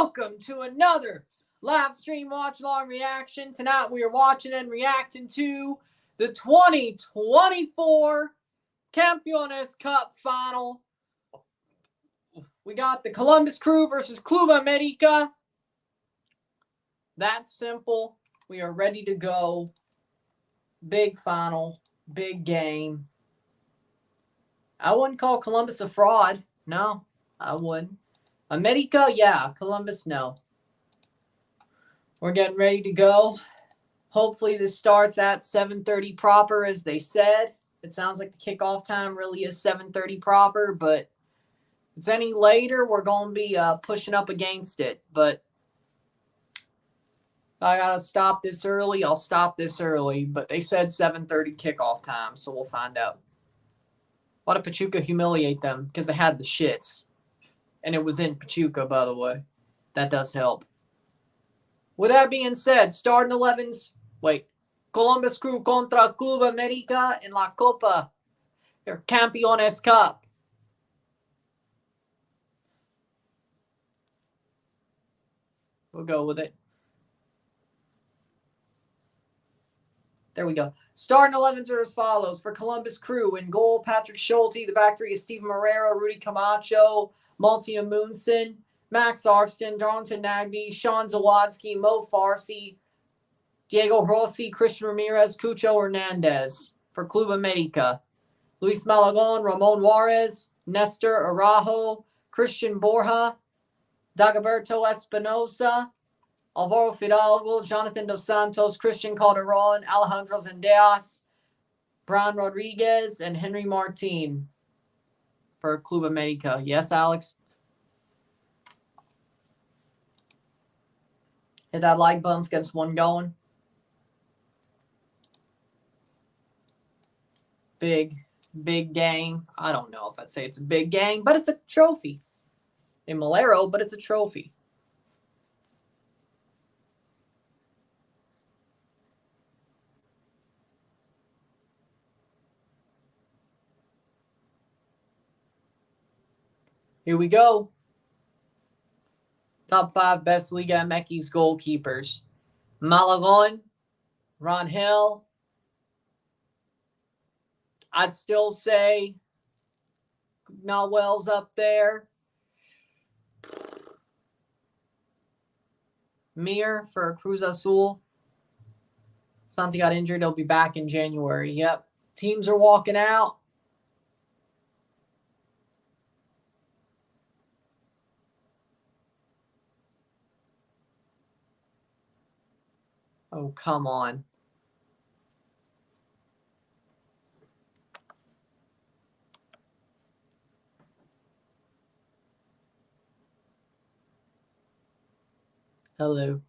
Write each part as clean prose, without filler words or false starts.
welcome to another live stream watch along reaction. Tonight we are watching and reacting to the 2024 Campeones Cup Final. We got the Columbus Crew versus Club América. That's simple. We are ready to go. Big final, big game. I wouldn't call Columbus a fraud. No, I wouldn't. America, yeah. Columbus, no. We're getting ready to go. Hopefully this starts at 7:30 proper, as they said. It sounds like the kickoff time really is 7:30 proper, but if it's any later, we're going to be pushing up against it. But if I got to stop this early, I'll stop this early. But they said 7:30 kickoff time, so we'll find out. Why did Pachuca humiliate them? Because they had the shits. And it was in Pachuca, by the way. That does help. With that being said, starting 11s. Wait. Columbus Crew contra Club América in La Copa. Their Campeones Cup. We'll go with it. There we go. Starting 11s are as follows. For Columbus Crew, in goal, Patrick Schulte. The back three is Steven Moreira, Rudy Camacho, Malti Amundsen, Max Arston, Darlington Nagby, Sean Zawadski, Mo Farsi, Diego Rossi, Christian Ramirez, Cucho Hernandez. For Club América, Luis Malagon, Ramon Juarez, Nestor Araujo, Christian Borja, Dagoberto Espinosa, Alvaro Fidalgo, Jonathan Dos Santos, Christian Calderon, Alejandro Zendejas, Brian Rodriguez, and Henry Martin for Club América. Yes, Alex? Hit that like button, gets one going. Big game. I don't know if I'd say it's a big game, but it's a trophy. In Malero, but it's a trophy. Here we go. Top 5 best Liga MX goalkeepers. Malagon, Rangel. I'd still say Nahuel's up there. Mir for Cruz Azul. Santi got injured. He'll be back in January. Yep. Teams are walking out. Oh, come on. Hello.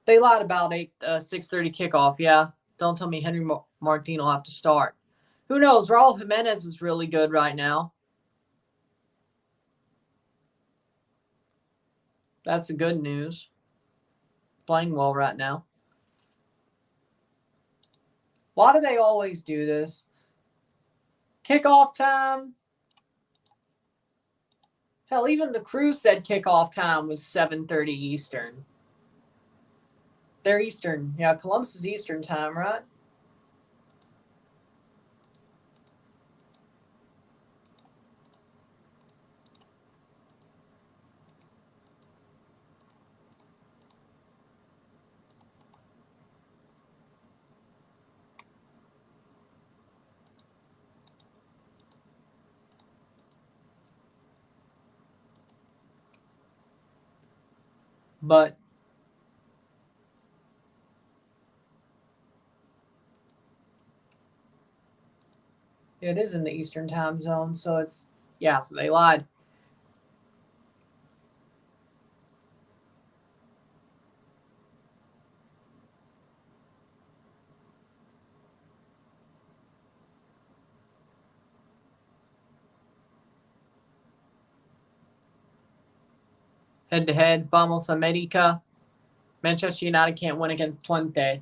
They lied about 6:30 kickoff. Yeah. Don't tell me Henry Martin will have to start. Who knows? Raul Jimenez is really good right now. That's the good news. Playing well right now. Why do they always do this? Kickoff time. Hell, even the crew said kickoff time was 7:30 Eastern. They're Eastern. Yeah, Columbus is Eastern time, right? But it is in the Eastern time zone, so it's, yeah, so they lied. Head-to-head, Vamos América. Manchester United can't win against Twente.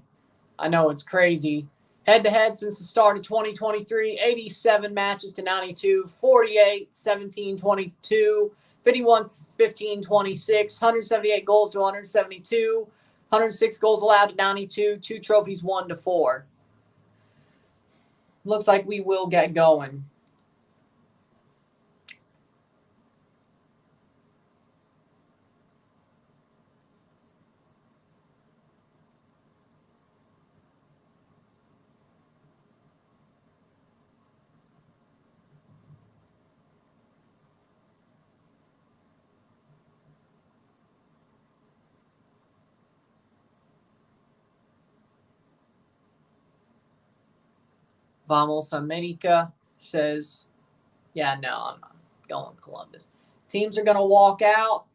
I know, it's crazy. Head-to-head since the start of 2023, 87 matches to 92, 48, 17, 22, 51, 15, 26, 178 goals to 172, 106 goals allowed to 92, 2 trophies, 1 to 4. Looks like we will get going. Vamos América says, yeah, no, I'm not going Columbus. Teams are going to walk out.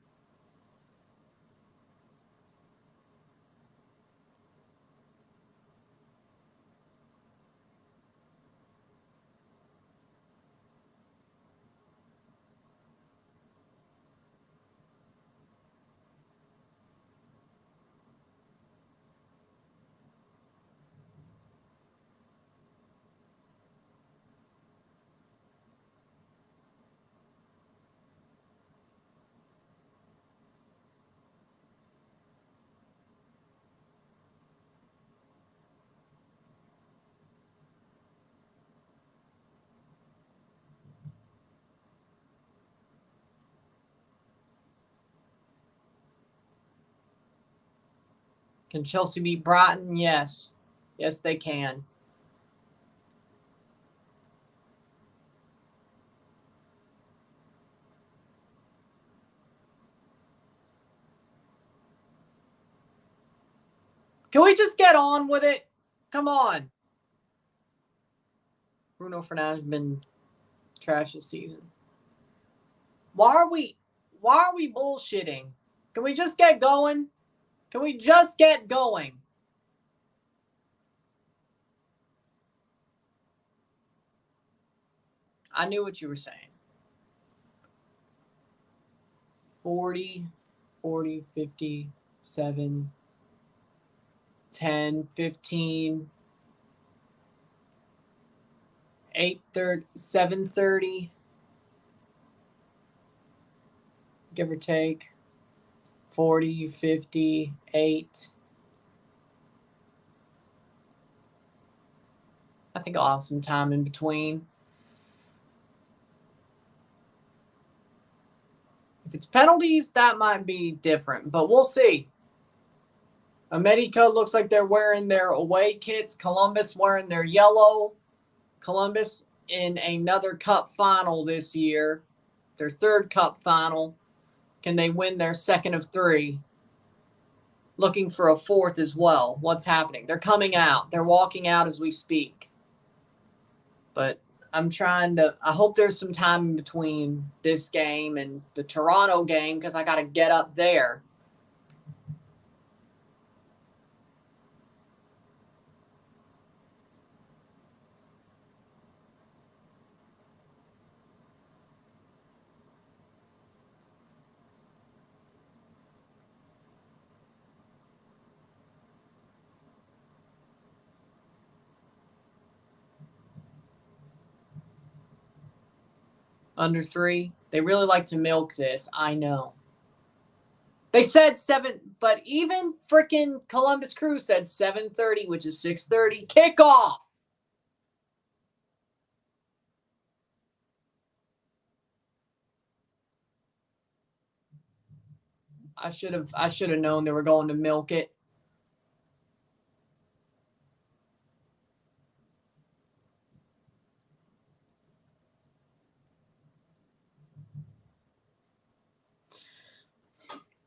Can Chelsea beat Brighton? Yes. Yes, they can. Can we just get on with it? Come on. Bruno Fernandes has been trash this season. Why are we bullshitting? Can we just get going? Can we just get going? I knew what you were saying. 40, 50, 7, 10, 15, 8:30, 7:30, give or take. 40, 50, 8. I think I'll have some time in between. If it's penalties, that might be different, but we'll see. America looks like they're wearing their away kits. Columbus wearing their yellow. Columbus in another cup final this year. Their third cup final. Can they win their second of 3? Looking for a fourth as well. What's happening? They're coming out. They're walking out as we speak. But I hope there's some time in between this game and the Toronto game because I got to get up there. Under 3. They really like to milk this. I know. They said 7, but even freaking Columbus Crew said 7:30, which is 6:30 kickoff. I should have known they were going to milk it.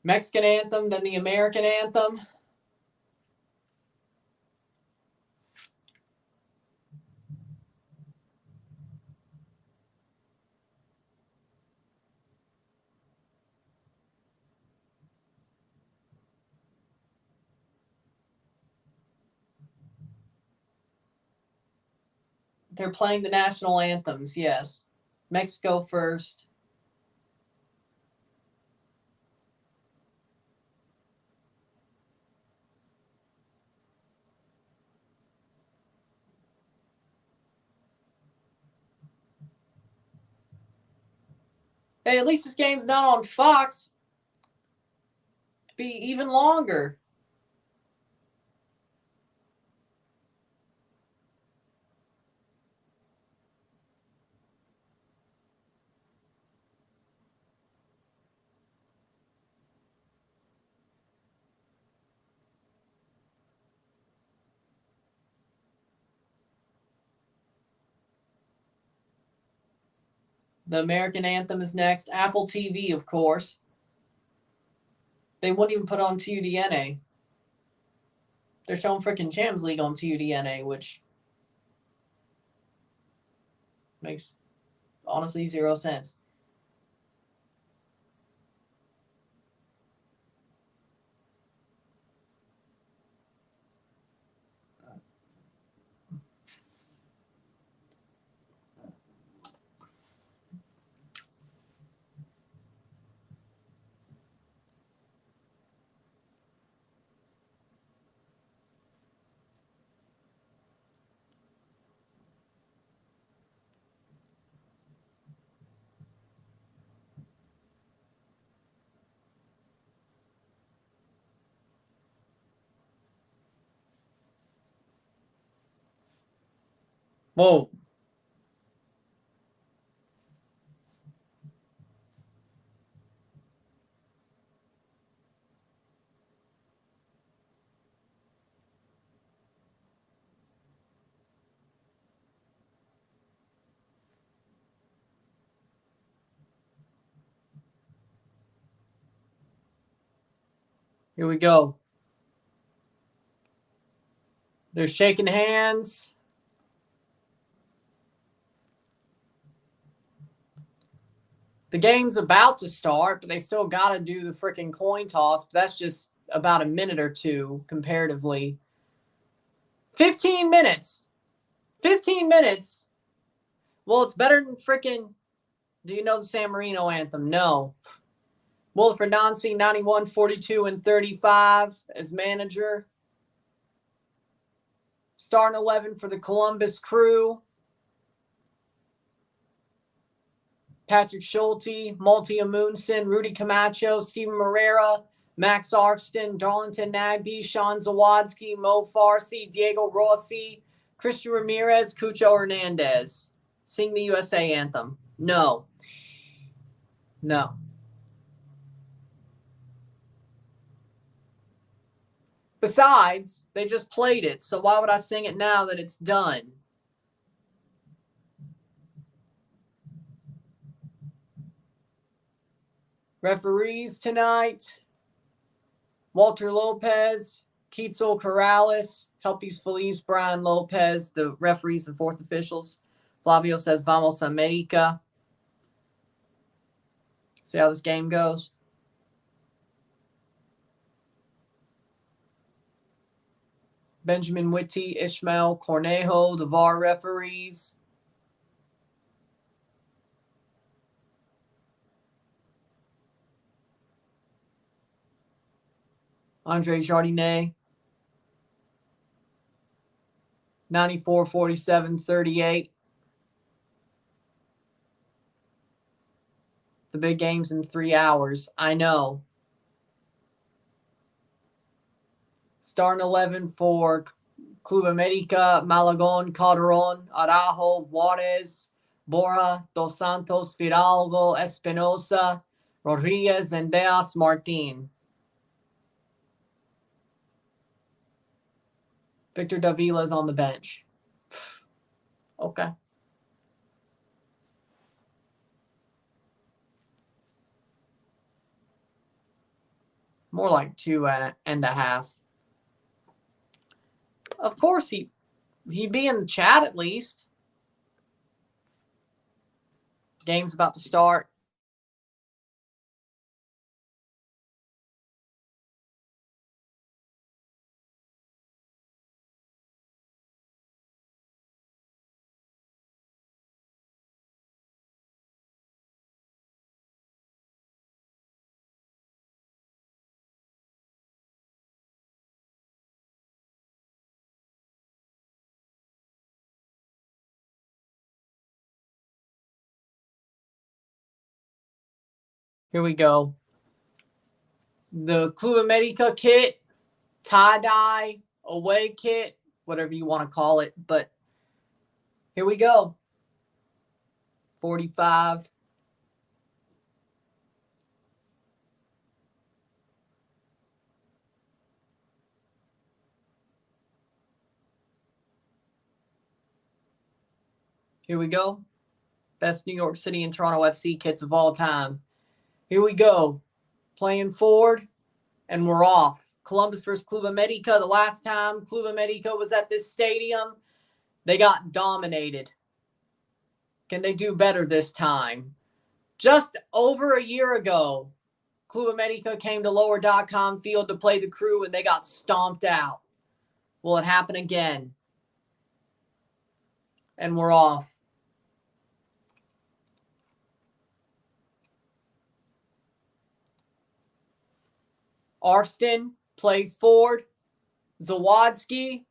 Mexican anthem, then the American anthem. They're playing the national anthems, yes. Mexico first. Hey, at least this game's not on Fox. It'd be even longer. The American anthem is next. Apple TV, of course. They wouldn't even put on TUDNA. They're showing freaking Champions League on TUDNA, which makes honestly 0 sense. Whoa. Here we go. They're shaking hands. The game's about to start, but they still got to do the freaking coin toss. But that's just about a minute or two comparatively. 15 minutes. 15 minutes. Well, it's better than freaking. Do you know the San Marino anthem? No. Wolff for Nancy, 91, 42, and 35 as manager. Starting 11 for the Columbus Crew. Patrick Schulte, Malty Amundsen, Rudy Camacho, Steven Moreira, Max Arfston, Darlington Nagbe, Sean Zawadzki, Mo Farsi, Diego Rossi, Christian Ramirez, Cucho Hernandez. Sing the USA anthem. No. No. Besides, they just played it, so why would I sing it now that it's done? Referees tonight: Walter Lopez, Quetzal Corrales, Helpis Feliz, Brian Lopez, the referees and fourth officials. Flavio says, Vamos América. See how this game goes. Benjamin Whitty, Ishmael Cornejo, the VAR referees. Andre Jardinet. 94, 47, 38. The big game's in 3 hours. I know. Starting 11 for Club América: Malagon, Calderon, Araujo, Juarez, Bora, Dos Santos, Fidalgo, Espinosa, Rodriguez, Zendejas, Martin. Victor Davila's on the bench. Okay. More like 2.5. Of course, he'd be in the chat at least. Game's about to start. Here we go. The Club América kit, tie-dye, away kit, whatever you want to call it. But here we go. 45. Here we go. Best New York City and Toronto FC kits of all time. Here we go. Playing forward, and we're off. Columbus versus Club América. The last time Club América was at this stadium, they got dominated. Can they do better this time? Just over a year ago, Club América came to Lower.com Field to play the Crew, and they got stomped out. Will it happen again? And we're off. Arston plays forward. Zawadzki.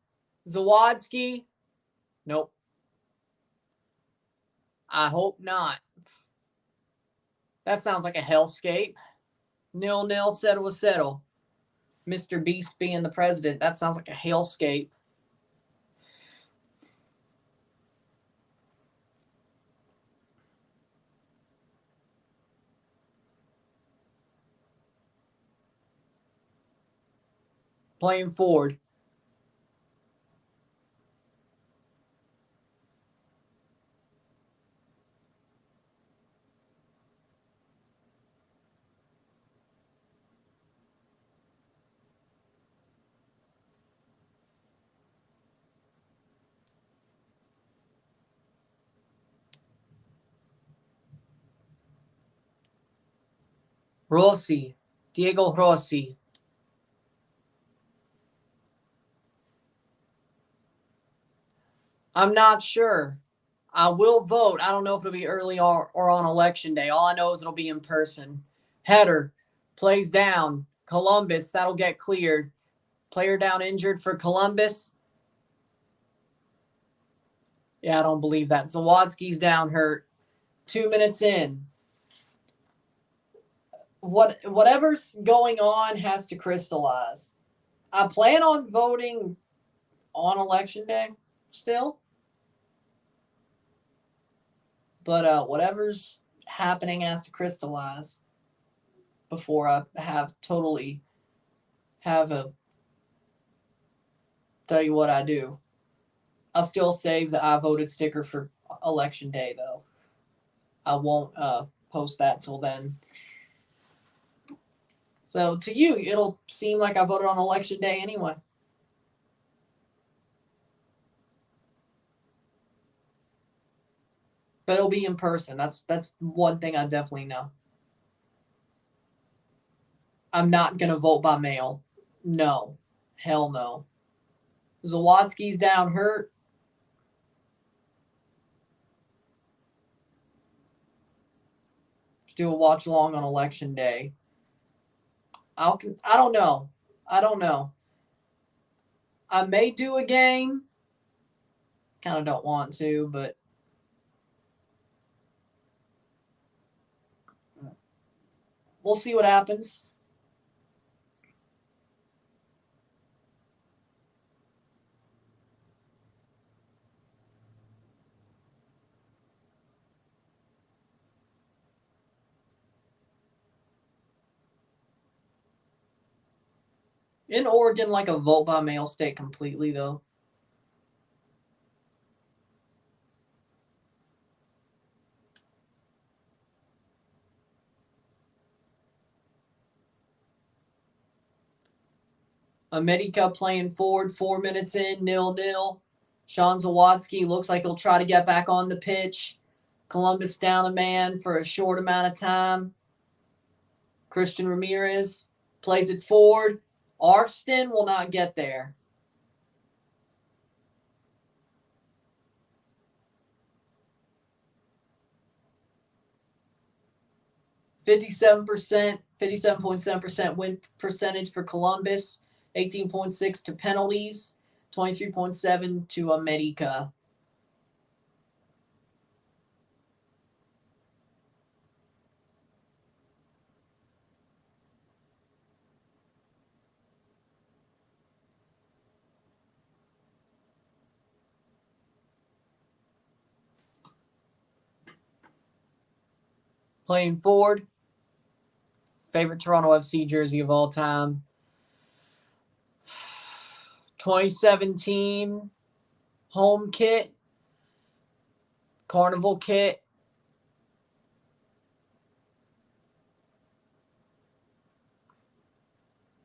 Nope. I hope not. That sounds like a hellscape. 0-0, settle. Mr. Beast being the president. That sounds like a hellscape. Playing forward. Rossi. Diego Rossi. I'm not sure. I will vote. I don't know if it'll be early or on election day. All I know is it'll be in person. Header plays down. Columbus, that'll get cleared. Player down injured for Columbus. Yeah, I don't believe that. Zawadzki's down hurt. 2 minutes in. Whatever's going on has to crystallize. I plan on voting on election day still. But whatever's happening has to crystallize before I tell you what I do. I'll still save the I voted sticker for election day, though. I won't post that till then. So to you, it'll seem like I voted on election day anyway. But it'll be in person. That's one thing I definitely know. I'm not going to vote by mail. No. Hell no. Zawadzki's down hurt. Do a watch along on election day. I don't know. I may do a game. Kind of don't want to, but we'll see what happens. In Oregon, like a vote by mail state completely, though. América playing forward, 4 minutes in, 0-0. Sean Zawadzki looks like he'll try to get back on the pitch. Columbus down a man for a short amount of time. Christian Ramirez plays it forward. Arston will not get there. %, 57.7% win percentage for Columbus, 18.6 to penalties, 23.7 to América. playing forward. Favorite Toronto FC jersey of all time. 2017 home kit. Carnival kit.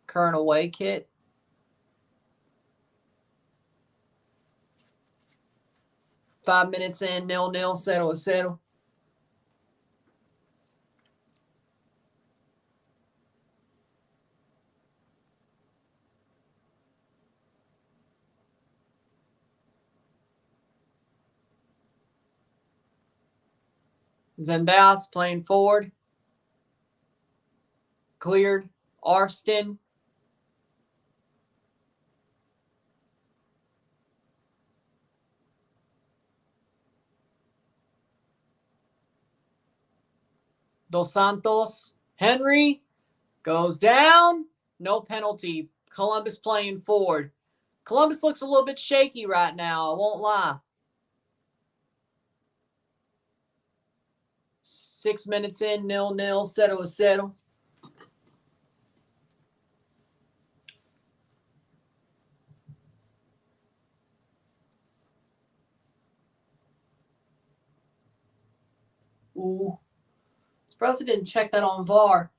Current away kit. Five minutes in, 0-0, 0-0. Zendas playing forward. Cleared. Arston. Dos Santos. Henry goes down. No penalty. Columbus playing forward. Columbus looks a little bit shaky right now. I won't lie. 6 minutes in, 0-0, 0-0. Ooh. Surprised I didn't check that on VAR.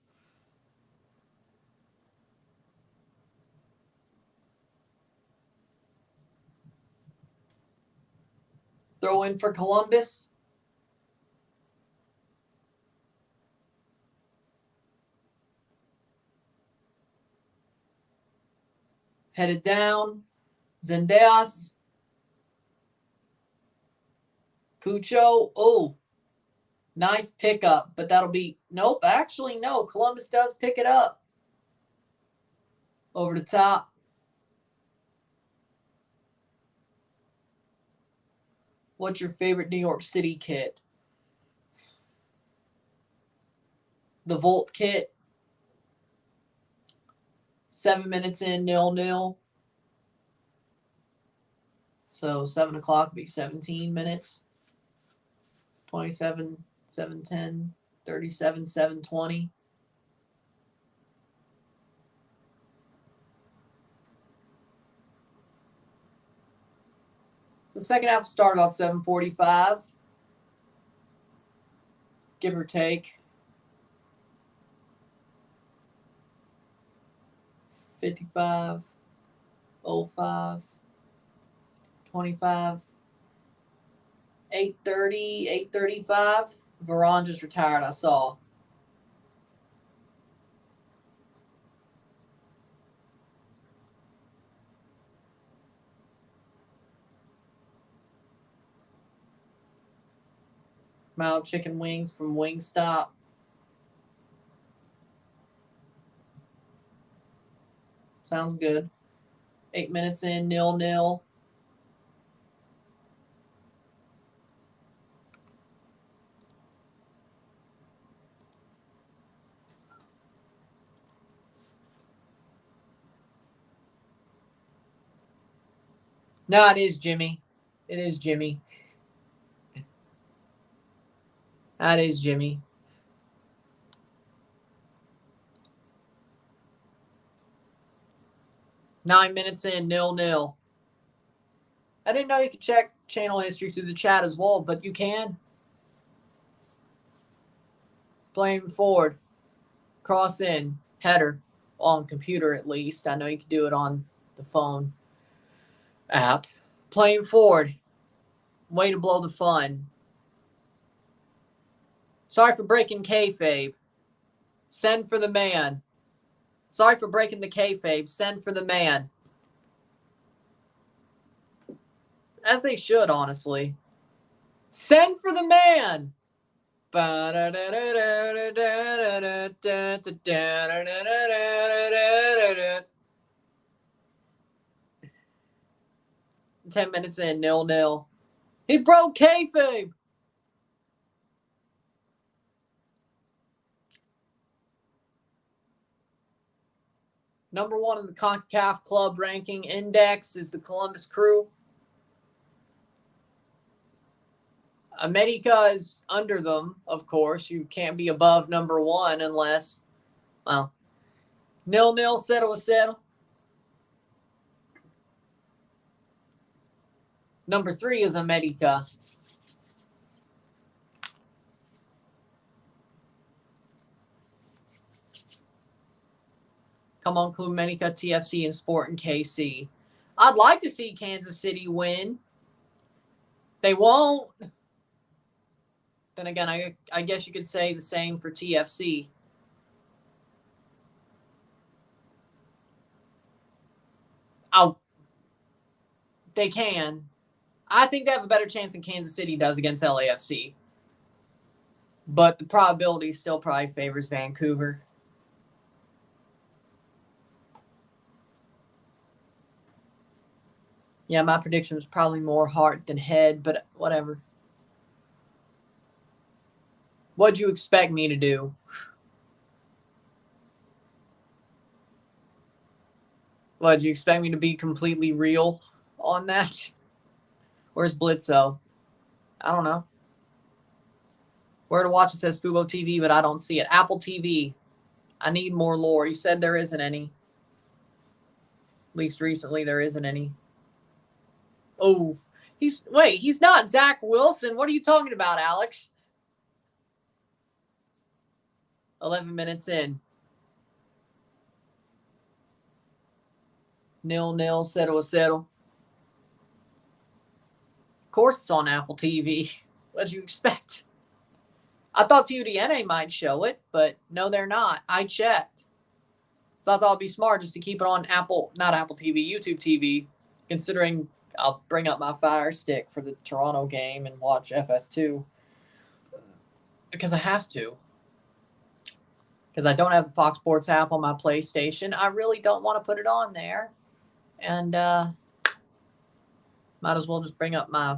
Throw in for Columbus. Headed down. Zendeas. Pucho. Oh. Nice pickup, but that'll be... Nope, actually, no. Columbus does pick it up. Over the top. What's your favorite New York City kit? The Volt kit. 7 minutes in, 0-0. So 7 o'clock would be 17 minutes. 27, 7:10, 37, 7:20. So the second half started about 7:45. Give or take. 55, 05, 25, 8:30, 8:35. Veron just retired, I saw. Mild chicken wings from Wingstop. Sounds good. 8 minutes in, 0-0. No, it is Jimmy. It is Jimmy. That is Jimmy. Nine minutes in, 0-0. I didn't know you could check channel history through the chat as well, but you can. Playing forward. Cross in. Header. On computer at least. I know you can do it on the phone app. Playing forward. Way to blow the fun. Sorry for breaking kayfabe. Send for the man. Sorry for breaking the kayfabe. Send for the man. As they should, honestly. Send for the man. 10 minutes in, 0-0. He broke kayfabe. Number one in the CONCACAF Club ranking index is the Columbus Crew. América is under them, of course. You can't be above number 1 unless, well, 0-0, 0-0. Number 3 is América. Come on, Club América, TFC, and Sport and KC. I'd like to see Kansas City win. They won't. Then again, I guess you could say the same for TFC. They can. I think they have a better chance than Kansas City does against LAFC. But the probability still probably favors Vancouver. Yeah, my prediction was probably more heart than head, but whatever. What'd you expect me to do? What, you expect me to be completely real on that? Where's Blitzo? I don't know. Where to watch it says Fubo TV, but I don't see it. Apple TV. I need more lore. You said there isn't any. At least recently there isn't any. Oh, he's not Zach Wilson. What are you talking about, Alex? 11 minutes in. 0-0, 0-0. Of course it's on Apple TV. What'd you expect? I thought TUDNA might show it, but no, they're not. I checked. So I thought it'd be smart just to keep it on not Apple TV, YouTube TV, considering I'll bring up my Fire Stick for the Toronto game and watch FS2. Because I have to. Because I don't have the Fox Sports app on my PlayStation. I really don't want to put it on there. And might as well just bring up my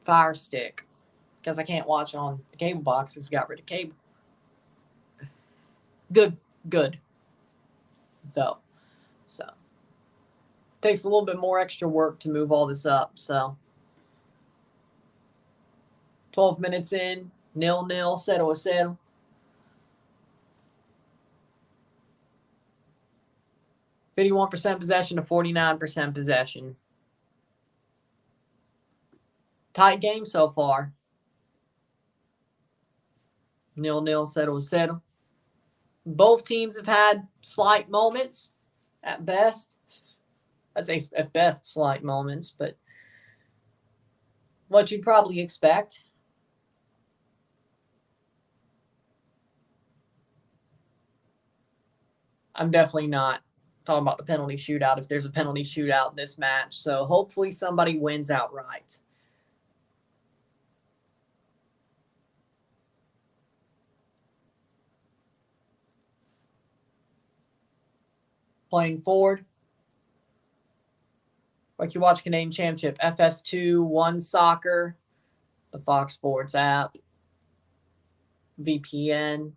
Fire Stick. Because I can't watch it on the cable box because we got rid of cable. Good. Though. So. Takes a little bit more extra work to move all this up. So. 12 minutes in. 0-0. 0-0. 51% possession to 49% possession. Tight game so far. 0-0, 0-0. Both teams have had slight moments at best. I'd say at best slight moments, but what you'd probably expect. I'm definitely not talking about the penalty shootout if there's a penalty shootout in this match. So hopefully somebody wins outright. Playing forward. Like you watch Canadian Championship, FS2, One Soccer, the Fox Sports app, VPN,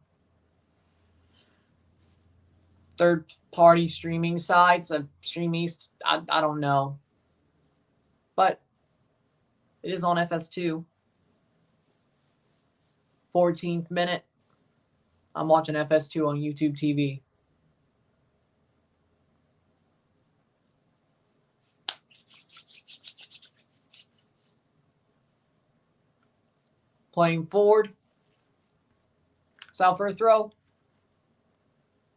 third-party streaming sites, Stream East, I don't know. But it is on FS2. 14th minute. I'm watching FS2 on YouTube TV. Playing forward. South for a throw.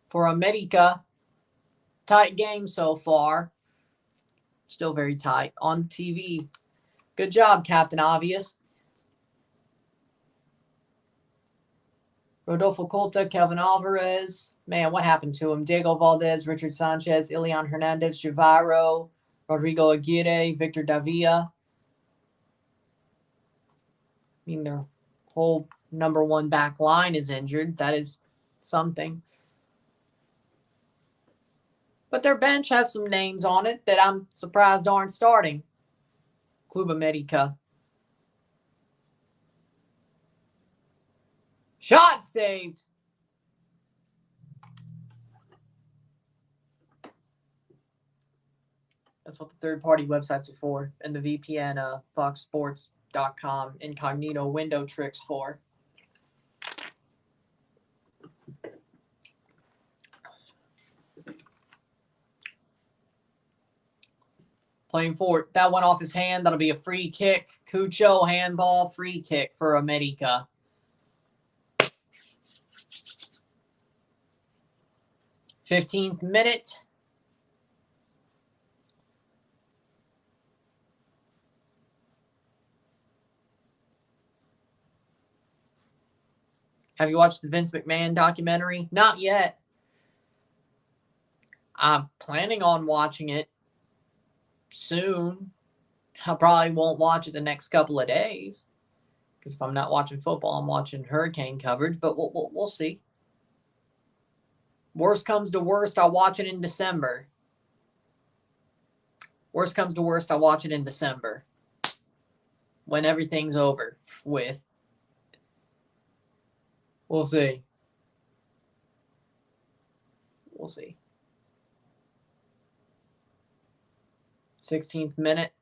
For América. Tight game so far. Still very tight on TV. Good job, Captain Obvious. Rodolfo Colta, Kelvin Alvarez. Man, what happened to him? Diego Valdez, Richard Sanchez, Ilian Hernandez, Javiro, Rodrigo Aguirre, Victor Davia. I mean, their whole number 1 back line is injured. That is something. But their bench has some names on it that I'm surprised aren't starting. Club América. Shot saved. That's what the third-party websites are for, and the VPN foxsports.com incognito window tricks for. Playing forward. That went off his hand. That'll be a free kick. Cucho, handball, free kick for América. '15th minute. Have you watched the Vince McMahon documentary? Not yet. I'm planning on watching it soon. I probably won't watch it the next couple of days. Because if I'm not watching football, I'm watching hurricane coverage. But we'll see. Worst comes to worst, I'll watch it in December. Worst comes to worst, I'll watch it in December. When everything's over with. We'll see. We'll see. 16th minute.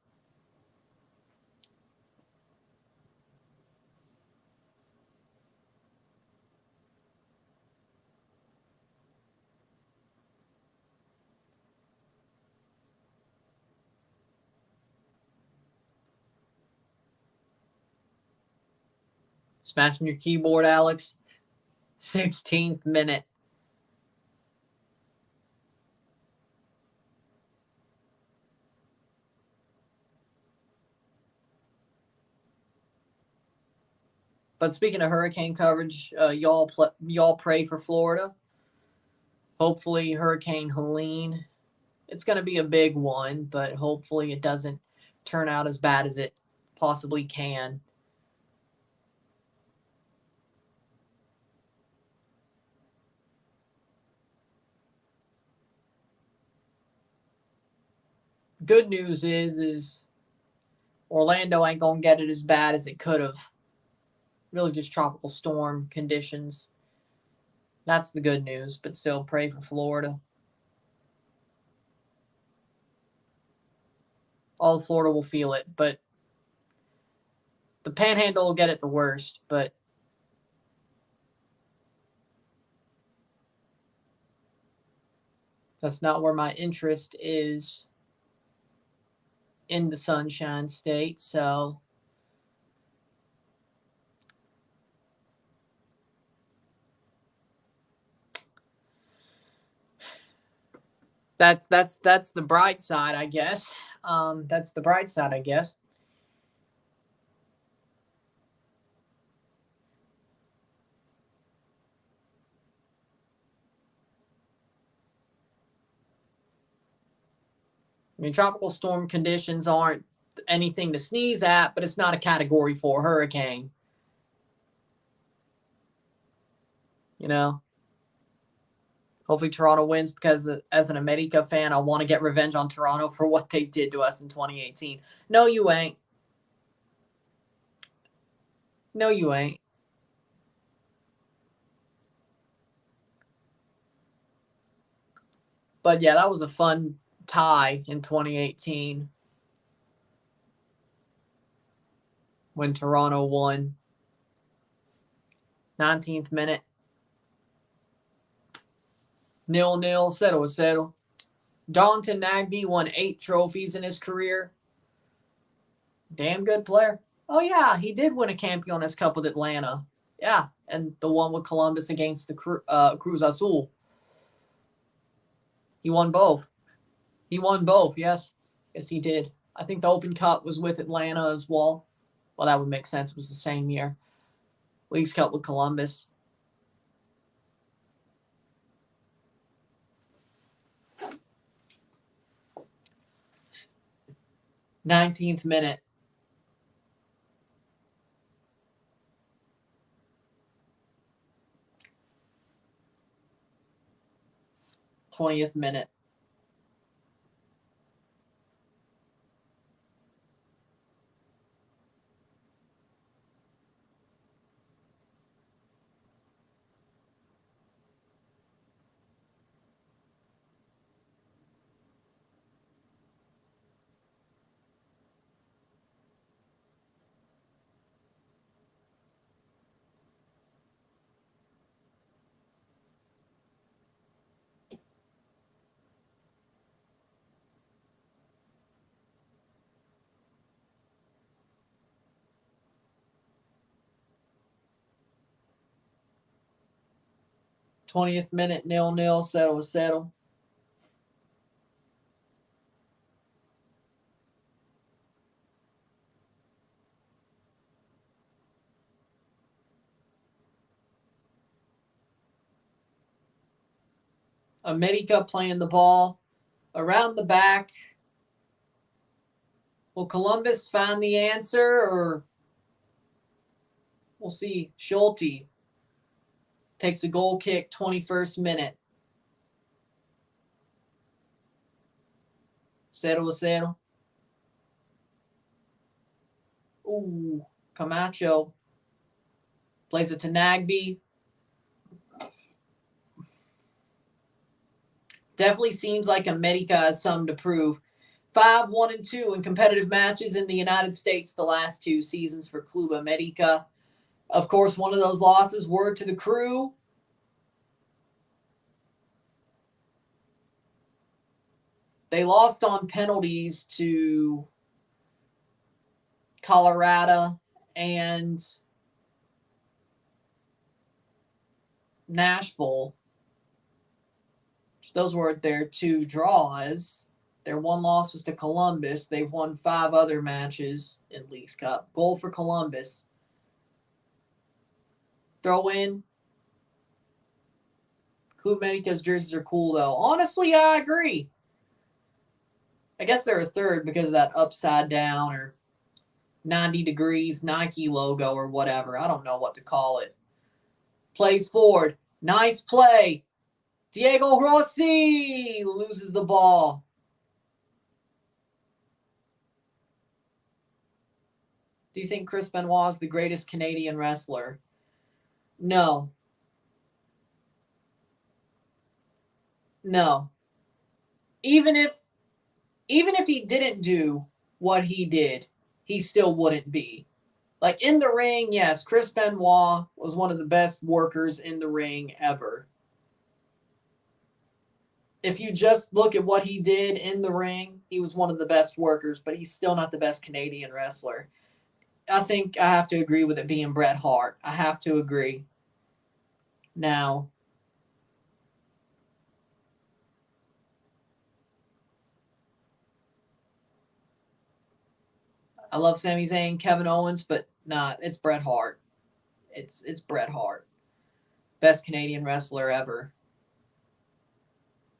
Smashing your keyboard, Alex. 16th minute. But speaking of hurricane coverage, y'all pray for Florida. Hopefully, Hurricane Helene. It's going to be a big one, but hopefully it doesn't turn out as bad as it possibly can. Good news is Orlando ain't going to get it as bad as it could have. Really just tropical storm conditions. That's the good news, but still pray for Florida. All of Florida will feel it, but the Panhandle will get it the worst, but that's not where my interest is in the Sunshine State, so that's the bright side, I guess. That's the bright side, I guess. I mean, tropical storm conditions aren't anything to sneeze at, but it's not a Category 4 hurricane. You know? Hopefully Toronto wins because as an América fan, I want to get revenge on Toronto for what they did to us in 2018. No, you ain't. No, you ain't. But yeah, that was a fun tie in 2018 when Toronto won. 19th minute. 0-0, 0-0. Darlington Nagbe won 8 trophies in his career. Damn good player. Oh, yeah, he did win a Campeones Cup with Atlanta. Yeah, and the one with Columbus against the Cruz Azul. He won both. He won both, yes. Yes, he did. I think the Open Cup was with Atlanta as well. Well, that would make sense. It was the same year. Leagues Cup with Columbus. Nineteenth minute. '20th minute. 20th minute, 0-0, settle. América playing the ball around the back. Will Columbus find the answer, or we'll see. Schulte takes a goal kick, 21st minute. 0-0. Ooh, Camacho plays it to Nagby. Definitely seems like América has something to prove. 5-1-2 in competitive matches in the United States the last 2 seasons for Club América. Of course, one of those losses were to the Crew. They lost on penalties to Colorado and Nashville. Those were their 2 draws. Their 1 loss was to Columbus. They've won 5 other matches in Leagues Cup. Goal for Columbus. Throw in. Club América's jerseys are cool, though. Honestly, I agree. I guess they're a third because of that upside down or 90 degrees Nike logo or whatever. I don't know what to call it. Plays forward. Nice play. Diego Rossi loses the ball. Do you think Chris Benoit is the greatest Canadian wrestler? No. No. Even if he didn't do what he did, he still wouldn't be. Like in the ring, yes, Chris Benoit was one of the best workers in the ring ever. If you just look at what he did in the ring, he was one of the best workers, but he's still not the best Canadian wrestler. I think I have to agree with it being Bret Hart. I have to agree. Now, I love Sami Zayn, Kevin Owens, but it's Bret Hart. It's Bret Hart. Best Canadian wrestler ever.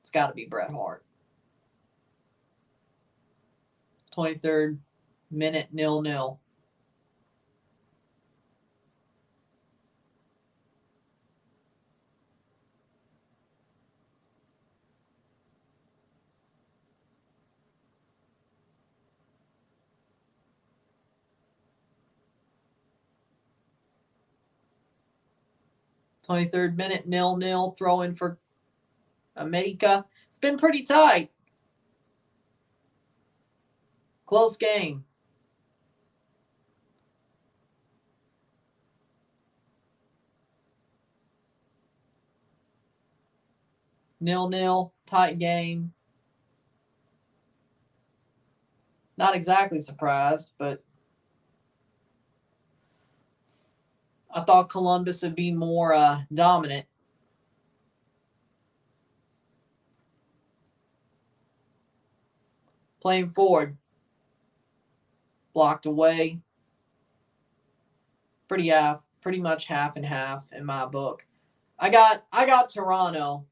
It's got to be Bret Hart. 23rd minute, 0-0. Twenty-third minute, 0-0. Throw in for América. It's been pretty tight. Close game. Nil, tight game. Not exactly surprised, but I thought Columbus would be more dominant. Playing forward. Blocked away. Pretty much half and half in my book. I got Toronto.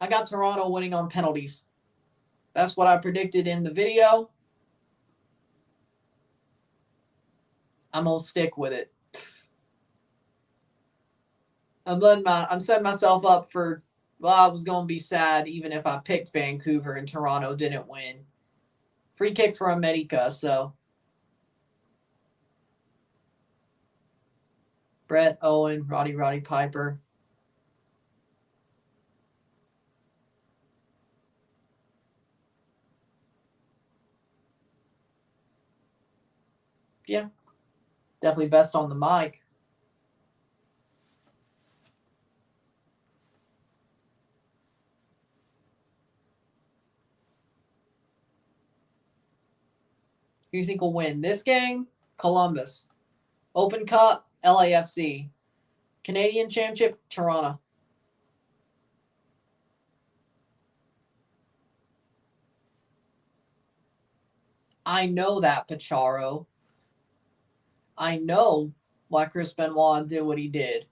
I got Toronto winning on penalties. That's what I predicted in the video. I'm gonna stick with it. I'm setting myself up for. Well, I was gonna be sad even if I picked Vancouver and Toronto didn't win. Free kick for América, so. Brett Owen, Roddy Piper. Yeah, definitely best on the mic. Who do you think will win this game? Columbus. Open Cup, LAFC. Canadian Championship, Toronto. I know that, Pacharo. I know why Chris Benoit did what he did.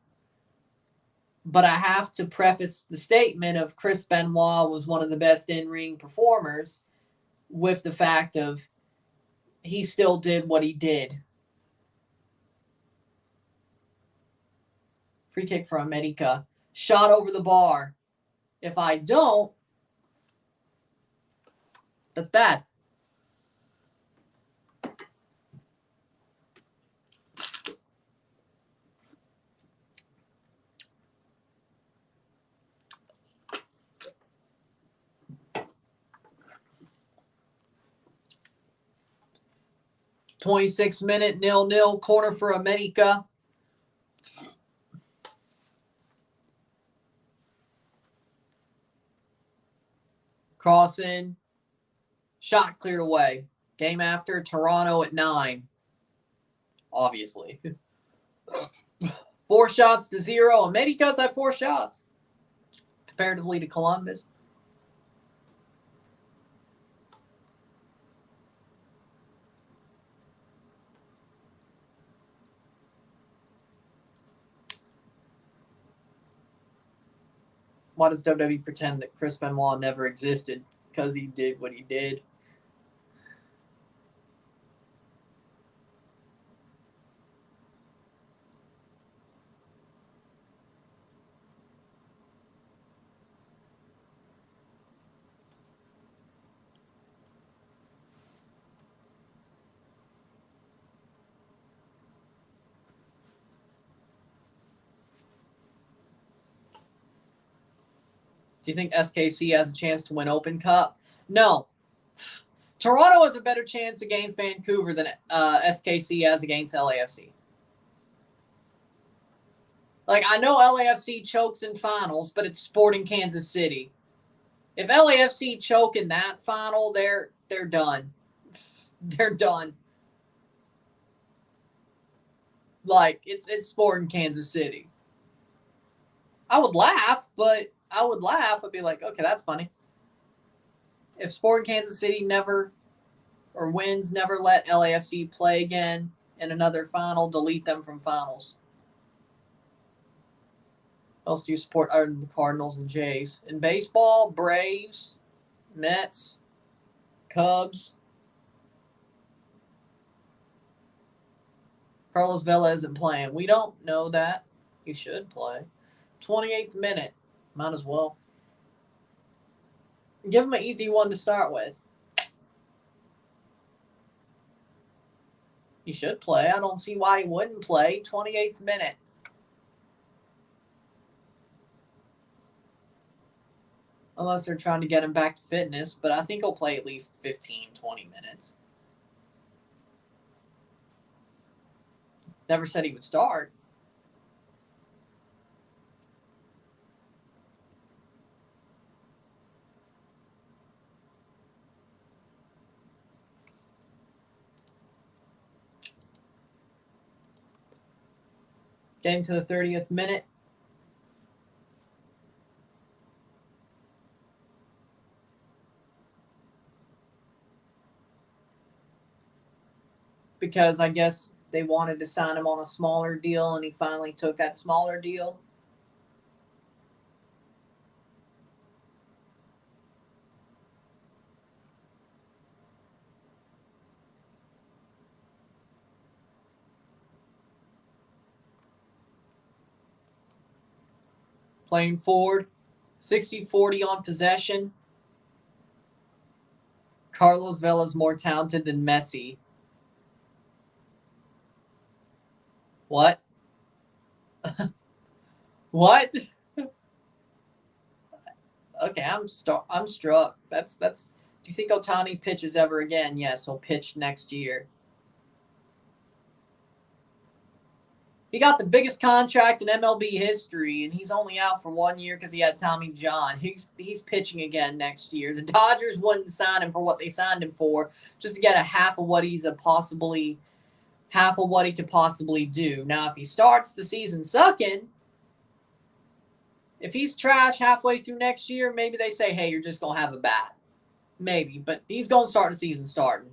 But I have to preface the statement of Chris Benoit was one of the best in-ring performers with the fact of he still did what he did. Free kick for América. Shot over the bar. If I don't, that's bad. (26-minute) 0-0 corner for América. Cross in. Shot cleared away. Game after, Toronto at 9. Obviously. 4 shots to 0. América's had 4 shots. Comparatively to Columbus. Why does WWE pretend that Chris Benoit never existed? Because he did what he did. Do you think SKC has a chance to win Open Cup? No. Toronto has a better chance against Vancouver than SKC has against LAFC. Like, I know LAFC chokes in finals, but it's Sporting Kansas City. If LAFC choke in that final, they're done. They're done. Like, it's Sporting Kansas City. I would laugh, but I'd be like, okay, that's funny. If Sporting Kansas City never let LAFC play again in another final, delete them from finals. What else do you support other than the Cardinals and Jays? In baseball, Braves, Mets, Cubs. Carlos Vela isn't playing. We don't know that. He should play. 28th minute. Might as well. Give him an easy one to start with. He should play. I don't see why he wouldn't play. 28th minute. Unless they're trying to get him back to fitness, but I think he'll play at least 15, 20 minutes. Never said he would start. Getting to the 30th minute. Because I guess they wanted to sign him on a smaller deal, and he finally took that smaller deal. Playing forward, 60-40 on possession. Carlos Vela's more talented than Messi. What? What? Okay, I'm struck. That's. Do you think Otani pitches ever again? Yes, he'll pitch next year. He got the biggest contract in MLB history, and he's only out for 1 year because he had Tommy John. He's pitching again next year. The Dodgers wouldn't sign him for what they signed him for, just to get a half of what he could possibly do. Now, if he starts the season sucking, if he's trash halfway through next year, maybe they say, hey, you're just going to have a bat. Maybe, but he's going to start the season starting.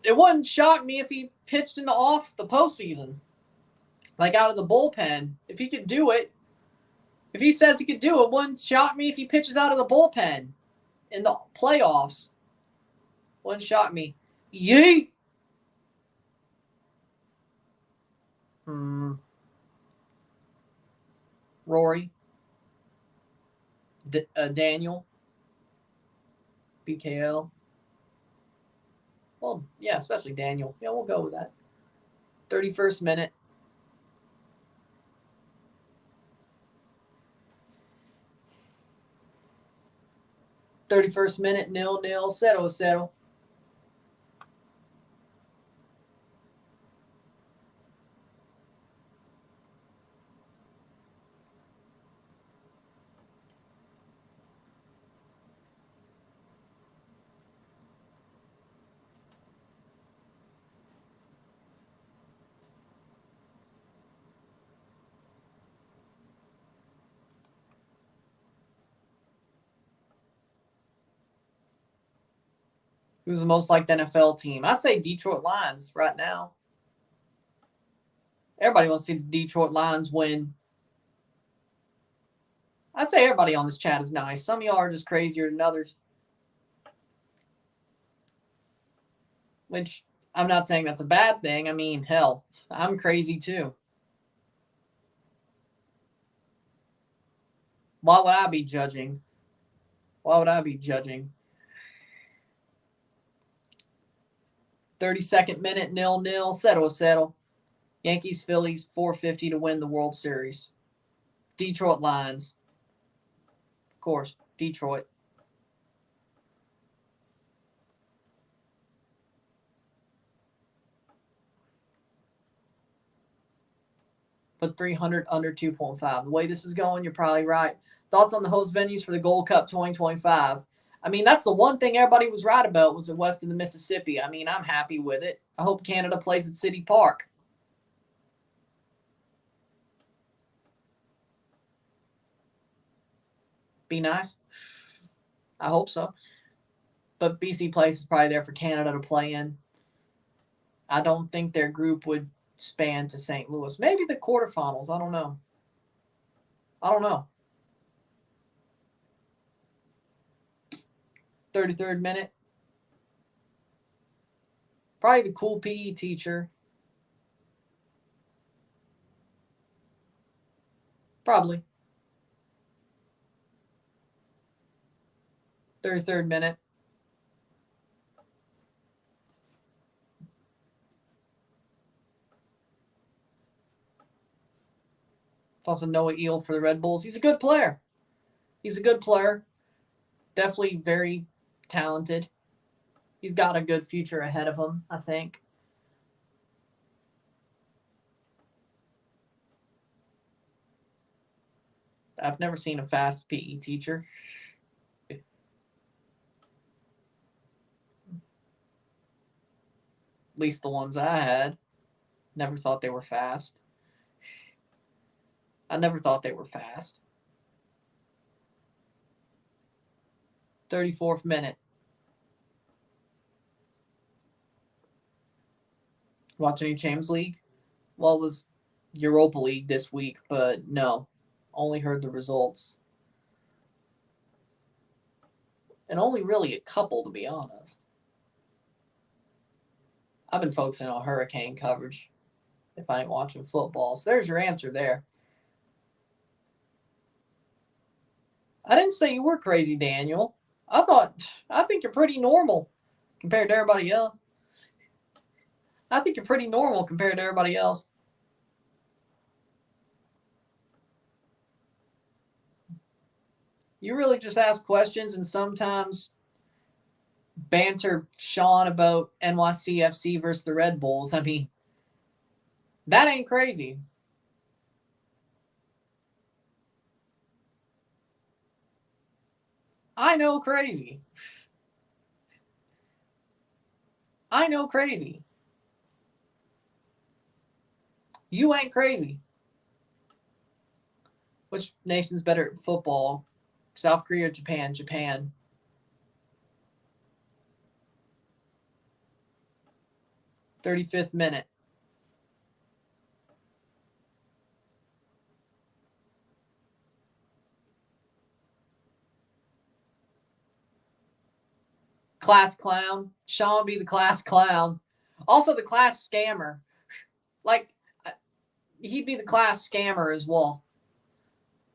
it wouldn't shock me if he pitched in the postseason, like out of the bullpen. If he could do it, if he says he could do it, wouldn't shock me if he pitches out of the bullpen in the playoffs. Wouldn't shock me. Yeet! Rory. Daniel. BKL. Well, yeah, especially Daniel. Yeah, we'll go with that. 31st minute. .31st minute, 0-0, 0-0. Who's the most liked NFL team? I say Detroit Lions right now. Everybody wants to see the Detroit Lions win. I'd say everybody on this chat is nice. Some of y'all are just crazier than others. Which I'm not saying that's a bad thing. I mean, hell, I'm crazy too. Why would I be judging? Why would I be judging? 32nd minute, 0-0, settle. Yankees, Phillies, 450 to win the World Series. Detroit Lions. Of course, Detroit. Put 300 under 2.5. The way this is going, you're probably right. Thoughts on the host venues for the Gold Cup 2025? I mean, that's the one thing everybody was right about was the west of the Mississippi. I mean, I'm happy with it. I hope Canada plays at City Park. Be nice. I hope so. But BC Place is probably there for Canada to play in. I don't think their group would span to St. Louis. Maybe the quarterfinals. I don't know. 33rd minute. Probably the cool PE teacher. Probably. 33rd minute. Also Noah Eel for the Red Bulls. He's a good player. Definitely very talented. He's got a good future ahead of him, I think. I've never seen a fast PE teacher. At least the ones I had. Never thought they were fast. 34th minute. Watch any Champions League? Well, it was Europa League this week, but no. Only heard the results. And only really a couple, to be honest. I've been focusing on hurricane coverage if I ain't watching football. So there's your answer there. I didn't say you were crazy, Daniel. I think you're pretty normal compared to everybody else. You really just ask questions and sometimes banter Sean about NYCFC versus the Red Bulls. I mean, that ain't crazy. I know crazy. You ain't crazy. Which nation's better at football? South Korea or Japan? Japan. 35th minute. Class clown. Sean be the class clown. Also the class scammer. Like, he'd be the class scammer as well.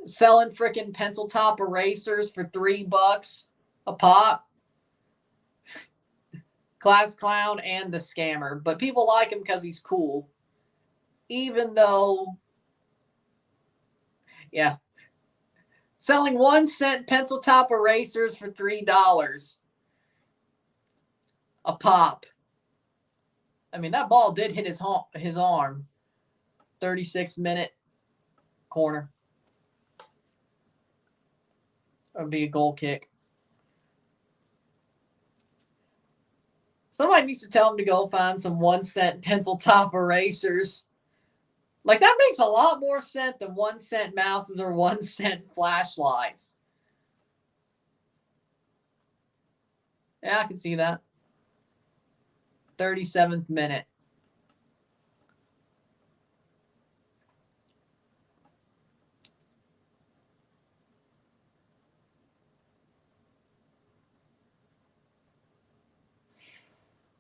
Selling freaking pencil top erasers for $3 a pop. Class clown and the scammer. But people like him because he's cool. Even though, yeah. Selling 1-cent pencil top erasers for $3 a pop. I mean, that ball did hit his arm. 36th minute corner. That would be a goal kick. Somebody needs to tell him to go find some 1-cent pencil top erasers. Like, that makes a lot more sense than 1-cent mouses or 1-cent flashlights. Yeah, I can see that. 37th minute.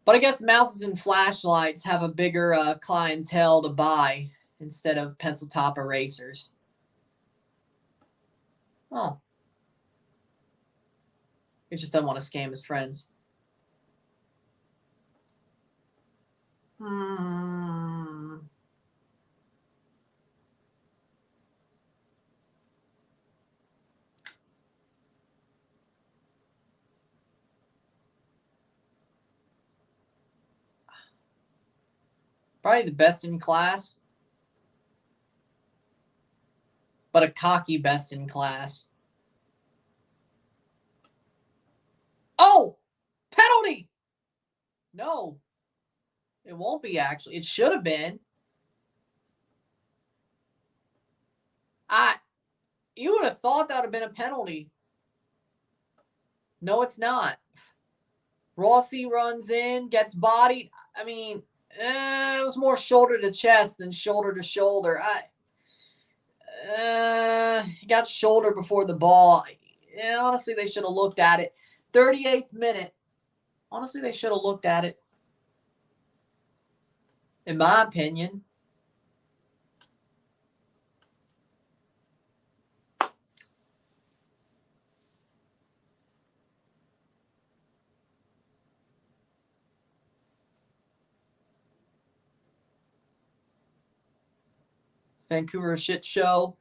But I guess mouses and flashlights have a bigger clientele to buy instead of pencil top erasers. Oh. He just doesn't want to scam his friends. Probably the best in class. But a cocky best in class. Oh! Penalty! No. It won't be, actually. It should have been. You would have thought that would have been a penalty. No, it's not. Rossi runs in, gets bodied. I mean, it was more shoulder to chest than shoulder to shoulder. He got shoulder before the ball. Honestly, they should have looked at it. 38th minute. Honestly, they should have looked at it. In my opinion. Vancouver shit show.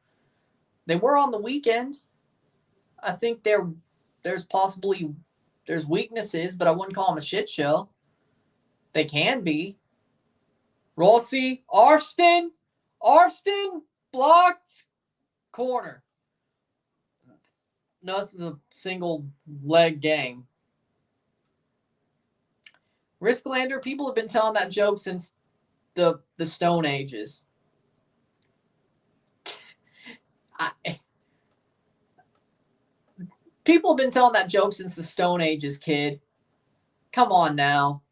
They were on the weekend. I think there's weaknesses, but I wouldn't call them a shit show. They can be. Rossi, Arfston blocked corner. No, this is a single leg game. Risklander, people have been telling that joke since the Stone Ages. People have been telling that joke since the Stone Ages, kid. Come on now.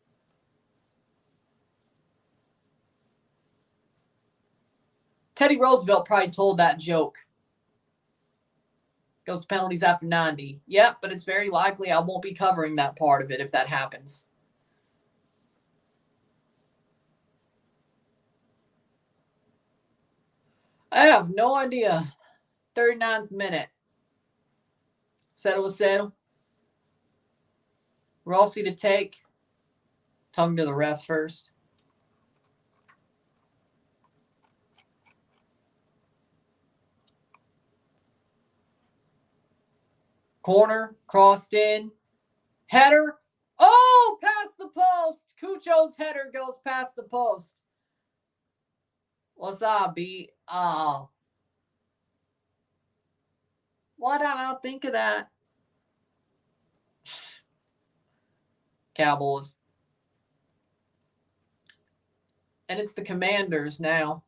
Teddy Roosevelt probably told that joke. Goes to penalties after 90. Yep, but it's very likely I won't be covering that part of it if that happens. I have no idea. 39th minute. Settle. Rossi to take. Tongue to the ref first. Corner, crossed in. Header. Oh, past the post. Cucho's header goes past the post. Wasabi. Oh. Why did I not think of that? Cowboys. And it's the Commanders now.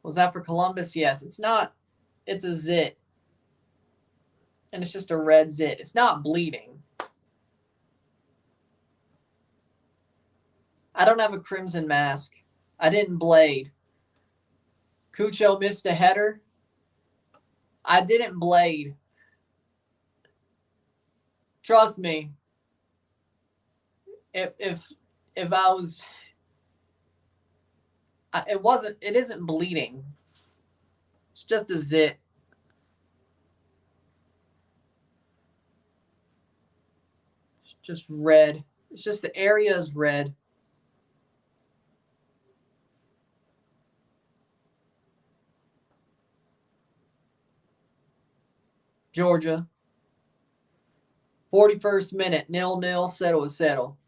Was that for Columbus? Yes. It's not. It's a zit. And it's just a red zit. It's not bleeding. I don't have a crimson mask. I didn't blade. Cucho missed a header. I didn't blade. Trust me. If I was, it isn't bleeding. It's just a zit. It's just red. It's just the area is red. Georgia. 41st minute, 0-0, settle.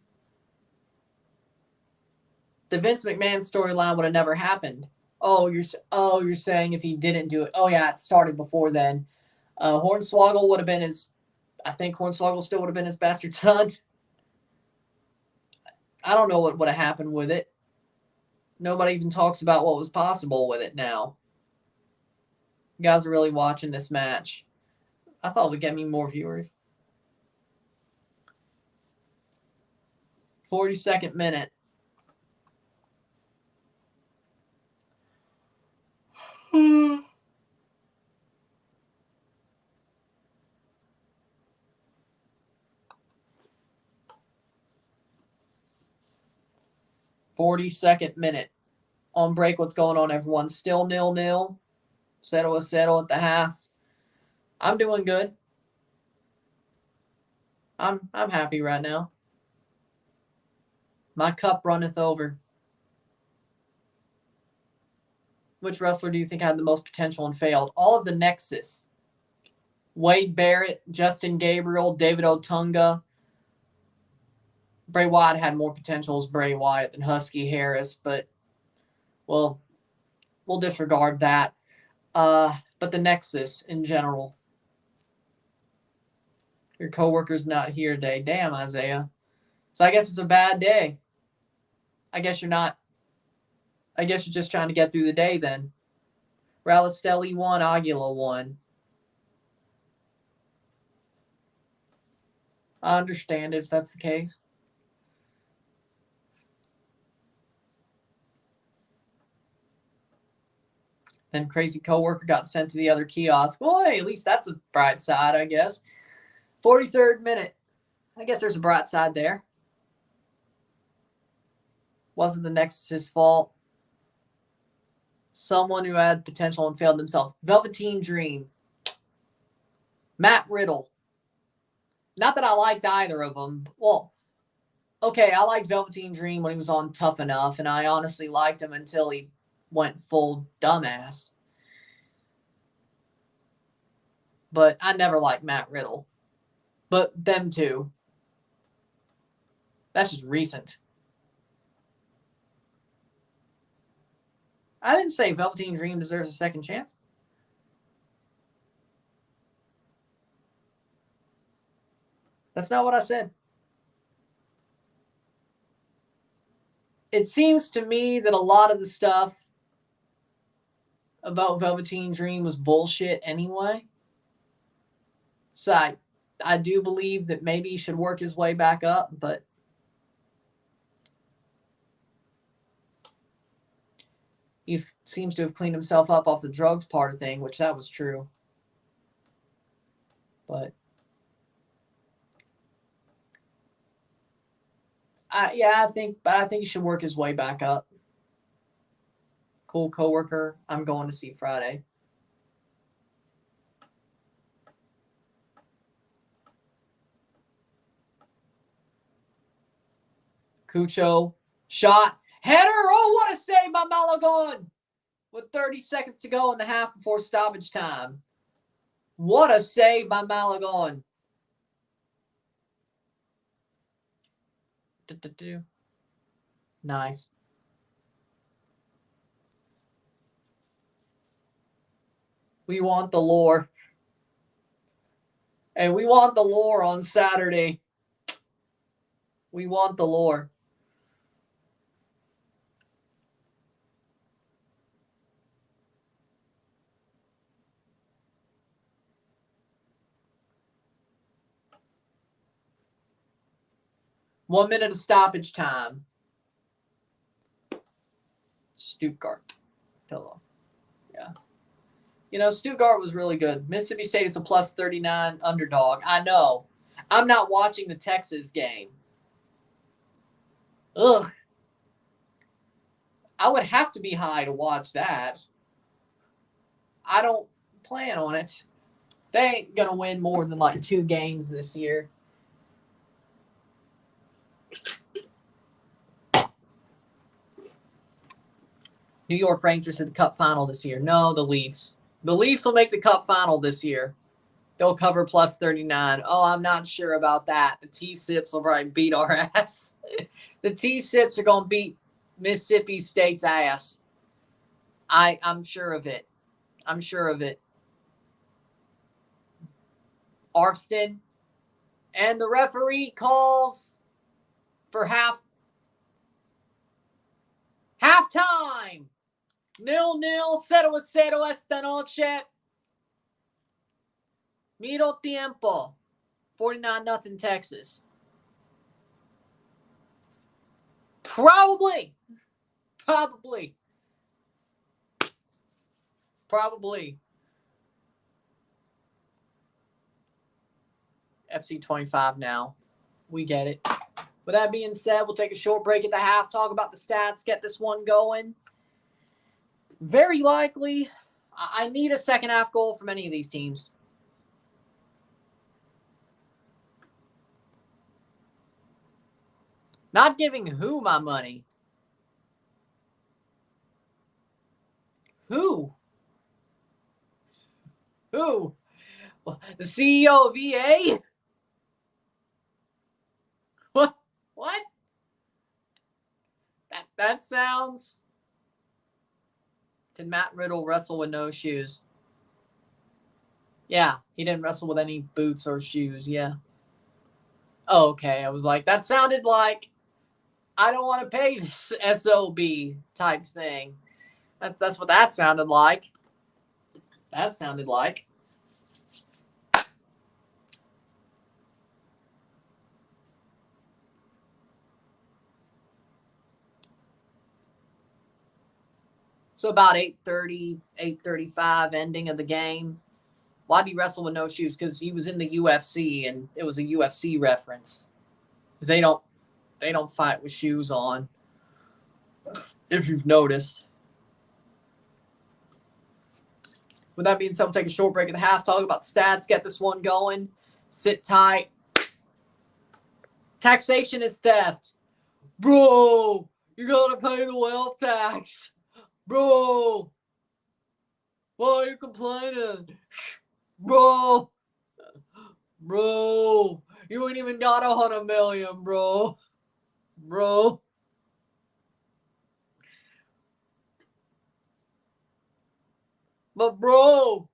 The Vince McMahon storyline would have never happened. You're saying if he didn't do it. Oh yeah, it started before then. Hornswoggle would have been I think Hornswoggle still would have been his bastard son. I don't know what would have happened with it. Nobody even talks about what was possible with it now. You guys are really watching this match. I thought it would get me more viewers. 42nd minute. Hmm. 42nd minute. On break, what's going on, everyone? Still 0-0. Settle at the half. I'm doing good. I'm happy right now. My cup runneth over. Which wrestler do you think had the most potential and failed? All of the Nexus. Wade Barrett, Justin Gabriel, David Otunga. Bray Wyatt had more potential as Bray Wyatt than Husky Harris, but, well, we'll disregard that. But the Nexus in general. Your coworker's not here today. Damn, Isaiah. So I guess it's a bad day. I guess you're just trying to get through the day then. Ralistelli won, Aguila won. I understand if that's the case. Then crazy coworker got sent to the other kiosk. Well, hey, at least that's a bright side, I guess. 43rd minute. I guess there's a bright side there. Wasn't the Nexus's fault. Someone who had potential and failed themselves. Velveteen Dream. Matt Riddle. Not that I liked either of them. Well, okay, I liked Velveteen Dream when he was on Tough Enough, and I honestly liked him until he went full dumbass. But I never liked Matt Riddle. But them two. That's just recent. I didn't say Velveteen Dream deserves a second chance. That's not what I said. It seems to me that a lot of the stuff about Velveteen Dream was bullshit anyway. So I do believe that maybe he should work his way back up, but he seems to have cleaned himself up off the drugs part of the thing, which that was true. But I think he should work his way back up. Cool coworker. I'm going to see Friday. Cucho. Shot. Header. Oh, what a save by Malagon. With 30 seconds to go in the half before stoppage time. What a save by Malagon. Nice. We want the lore. And we want the lore on Saturday. We want the lore. One minute of stoppage time. Stuttgart. Pillow. Yeah. You know, Stuttgart was really good. Mississippi State is a plus 39 underdog. I know. I'm not watching the Texas game. Ugh. I would have to be high to watch that. I don't plan on it. They ain't going to win more than like 2 games this year. New York Rangers in the Cup final this year. No, the Leafs. The Leafs will make the Cup final this year. They'll cover plus 39. Oh, I'm not sure about that. The T-Sips will probably beat our ass. The T-Sips are going to beat Mississippi State's ass. I'm sure of it. I'm sure of it. Arfston. And the referee calls for halftime. 0-0, 0-0 esta noche. Miro tiempo. 49-0 Texas. Probably. FC 25 now. We get it. With that being said, we'll take a short break at the half, talk about the stats, get this one going. Very likely, I need a second half goal from any of these teams. Not giving who my money? Who? Who? The CEO of EA? What? That sounds... Did Matt Riddle wrestle with no shoes? Yeah, he didn't wrestle with any boots or shoes, yeah. Oh, okay, I was like, that sounded like I don't want to pay this SOB type thing. That's what that sounded like. That sounded like. So about 8:30, 8:35 ending of the game. Why did he wrestle with no shoes? Because he was in the UFC and it was a UFC reference. Because they don't fight with shoes on. If you've noticed. With that being said, we'll take a short break at the half, talk about the stats, get this one going. Sit tight. Taxation is theft. Bro, you gotta pay the wealth tax. Bro, why are you complaining? Bro, you ain't even got 100 million, bro. But bro.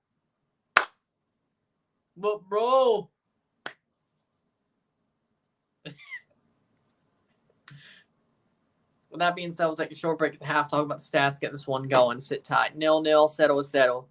With that being said, we'll take a short break at the half, talk about the stats, get this one going. Sit tight. 0-0, 0-0.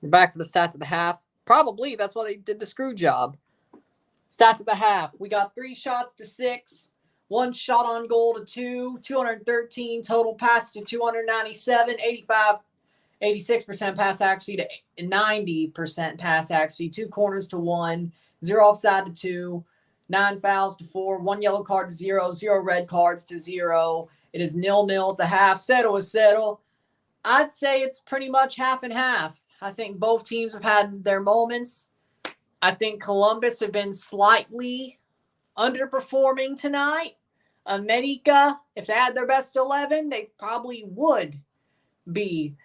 We're back for the stats at the half. Probably that's why they did the screw job. Stats at the half. We got 3 shots to 6, 1 shot on goal to 2, 213 total passes to 297, 86% pass accuracy to 90% pass accuracy, 2 corners to 1, 0 offside to 2, 9 fouls to 4, 1 yellow card to 0, 0 red cards to 0. It is 0-0 at the half. Settle is settle. I'd say it's pretty much half and half. I think both teams have had their moments. I think Columbus have been slightly underperforming tonight. América, if they had their best 11, they probably would be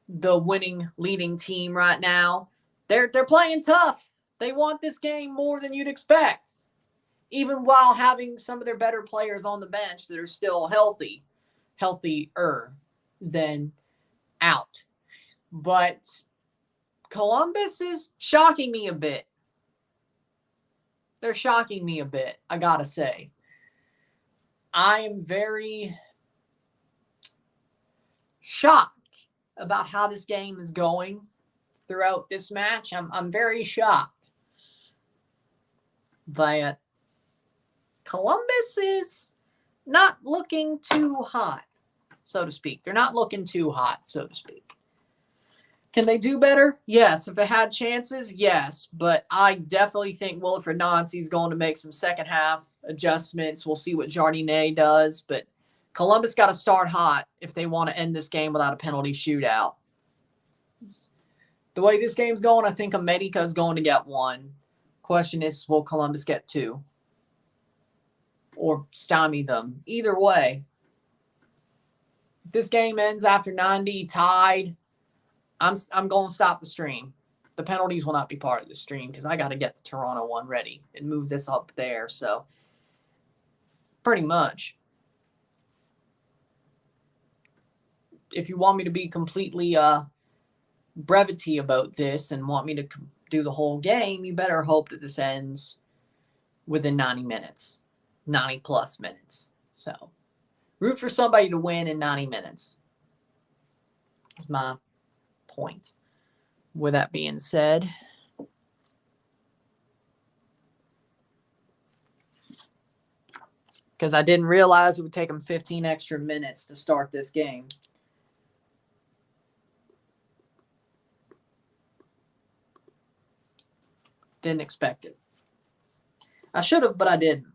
the winning leading team right now. They're playing tough. They want this game more than you'd expect, even while having some of their better players on the bench that are still healthier than out. But Columbus is shocking me a bit. They're shocking me a bit, I gotta say. I am very shocked about how this game is going throughout this match. I'm very shocked. But Columbus is not looking too hot, so to speak. They're not looking too hot, so to speak. Can they do better? Yes. If they had chances, yes. But I definitely think Wilfred Nancy is going to make some second half adjustments. We'll see what Jardinet does. But Columbus got to start hot if they want to end this game without a penalty shootout. The way this game's going, I think América is going to get 1. Question is, will Columbus get 2? Or stymie them? Either way. If this game ends after 90, tied, I'm going to stop the stream. The penalties will not be part of the stream because I got to get the Toronto one ready and move this up there. So, pretty much. If you want me to be completely brevity about this and want me to do the whole game, you better hope that this ends within 90 minutes. 90 plus minutes. So, root for somebody to win in 90 minutes. That's my point. With that being said, because I didn't realize it would take them 15 extra minutes to start this game. Didn't expect it. I should have, but I didn't.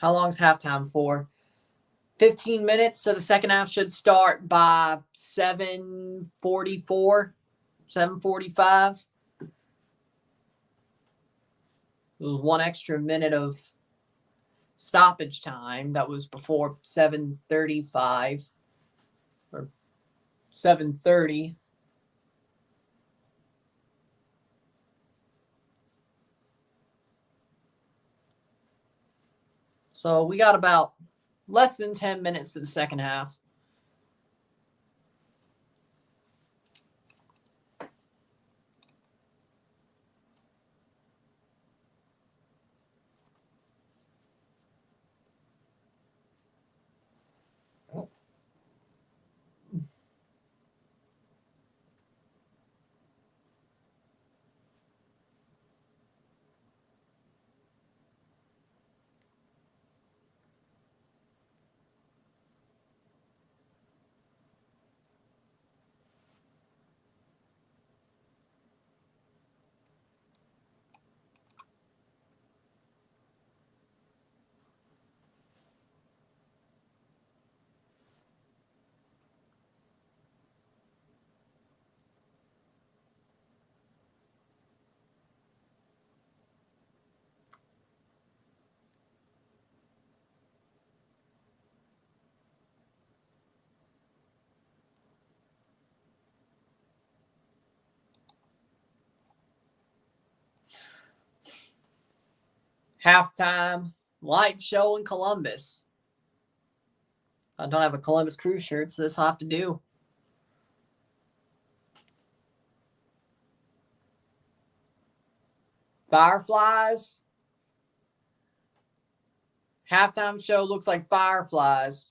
How long is halftime for? 15 minutes, so the second half should start by 7:44, 7:45. It was 1 extra minute of stoppage time. That was before 7:35 or 7:30. So we got about less than 10 minutes to the second half. Halftime live show in Columbus. I don't have a Columbus Crew shirt, so this I'll have to do. Fireflies. Halftime show looks like Fireflies.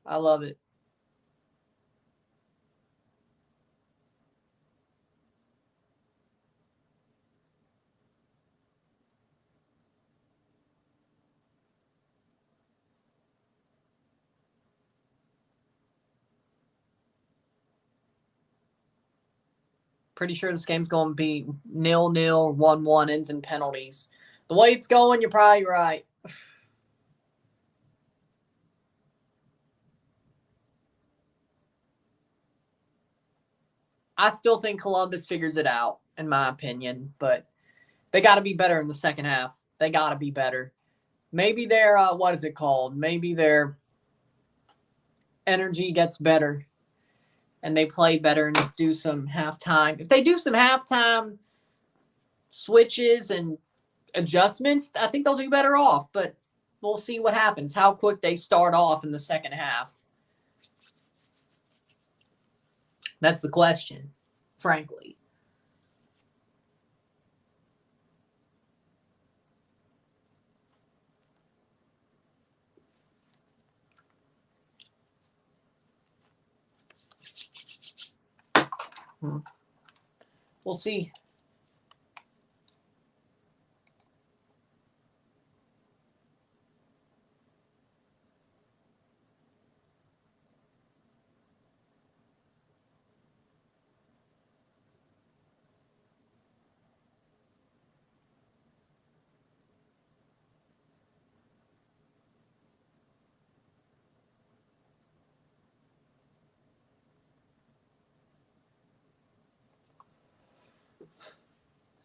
I love it. Pretty sure this game's going to be 0-0, 1-1, ends in penalties. The way it's going, you're probably right. I still think Columbus figures it out, in my opinion, but they got to be better in the second half. They got to be better. Maybe their, what is it called? Maybe their energy gets better and they play better and do some halftime. If they do some halftime switches and adjustments, I think they'll do better off, but we'll see what happens, how quick they start off in the second half. That's the question, frankly. We'll see.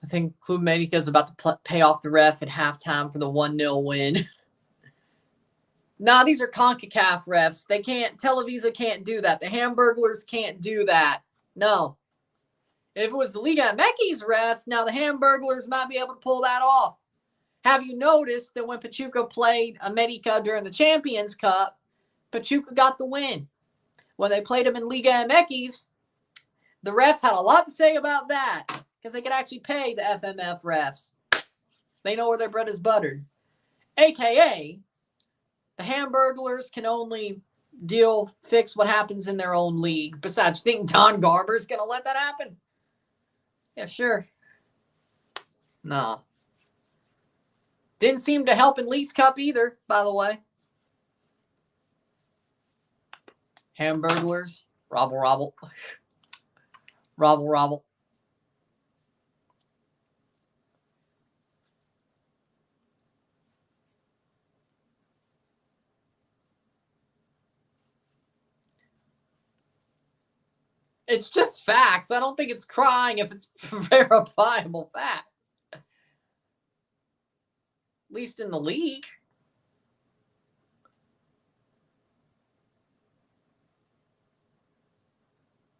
I think Club América is about to pay off the ref at halftime for the 1-0 win. Nah, these are CONCACAF refs. They can't, Televisa can't do that. The Hamburglers can't do that. No. If it was the Liga MX refs, now the Hamburglers might be able to pull that off. Have you noticed that when Pachuca played América during the Champions Cup, Pachuca got the win? When they played them in Liga MX, the refs had a lot to say about that because they could actually pay the FMF refs. They know where their bread is buttered. AKA, the Hamburglers can only fix what happens in their own league. Besides, think Don Garber's going to let that happen? Yeah, sure. No. Didn't seem to help in Leafs Cup either, by the way. Hamburglers. Robble, robble. Robble, robble. It's just facts. I don't think it's crying if it's verifiable facts. At least in the league.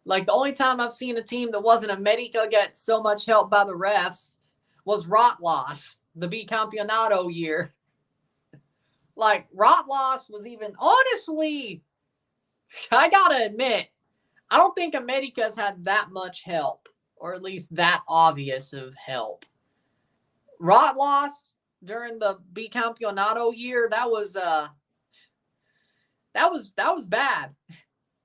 Like, the only time I've seen a team that wasn't América get so much help by the refs was Rotlos, the Bicampeonato year. Like, Rotlos was even, honestly, I gotta admit, I don't think América's had that much help, or at least that obvious of help. Rotlos during the Bicampeonato year, that was bad.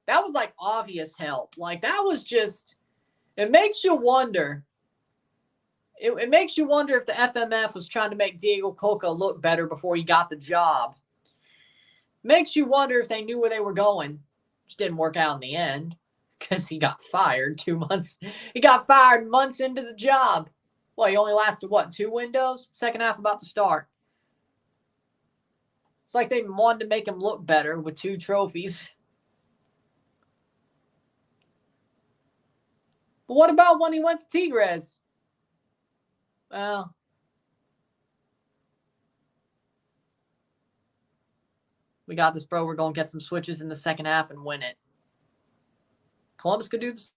That was like obvious help. Like, that was just, it makes you wonder. It makes you wonder if the FMF was trying to make Diego Coca look better before he got the job. Makes you wonder if they knew where they were going, which didn't work out in the end because he got fired 2 months. He got fired months into the job. Well, he only lasted, what, 2 windows? Second half about to start. It's like they wanted to make him look better with 2 trophies. But what about when he went to Tigres? Well, we got this, bro. We're going to get some switches in the second half and win it. Columbus could do this.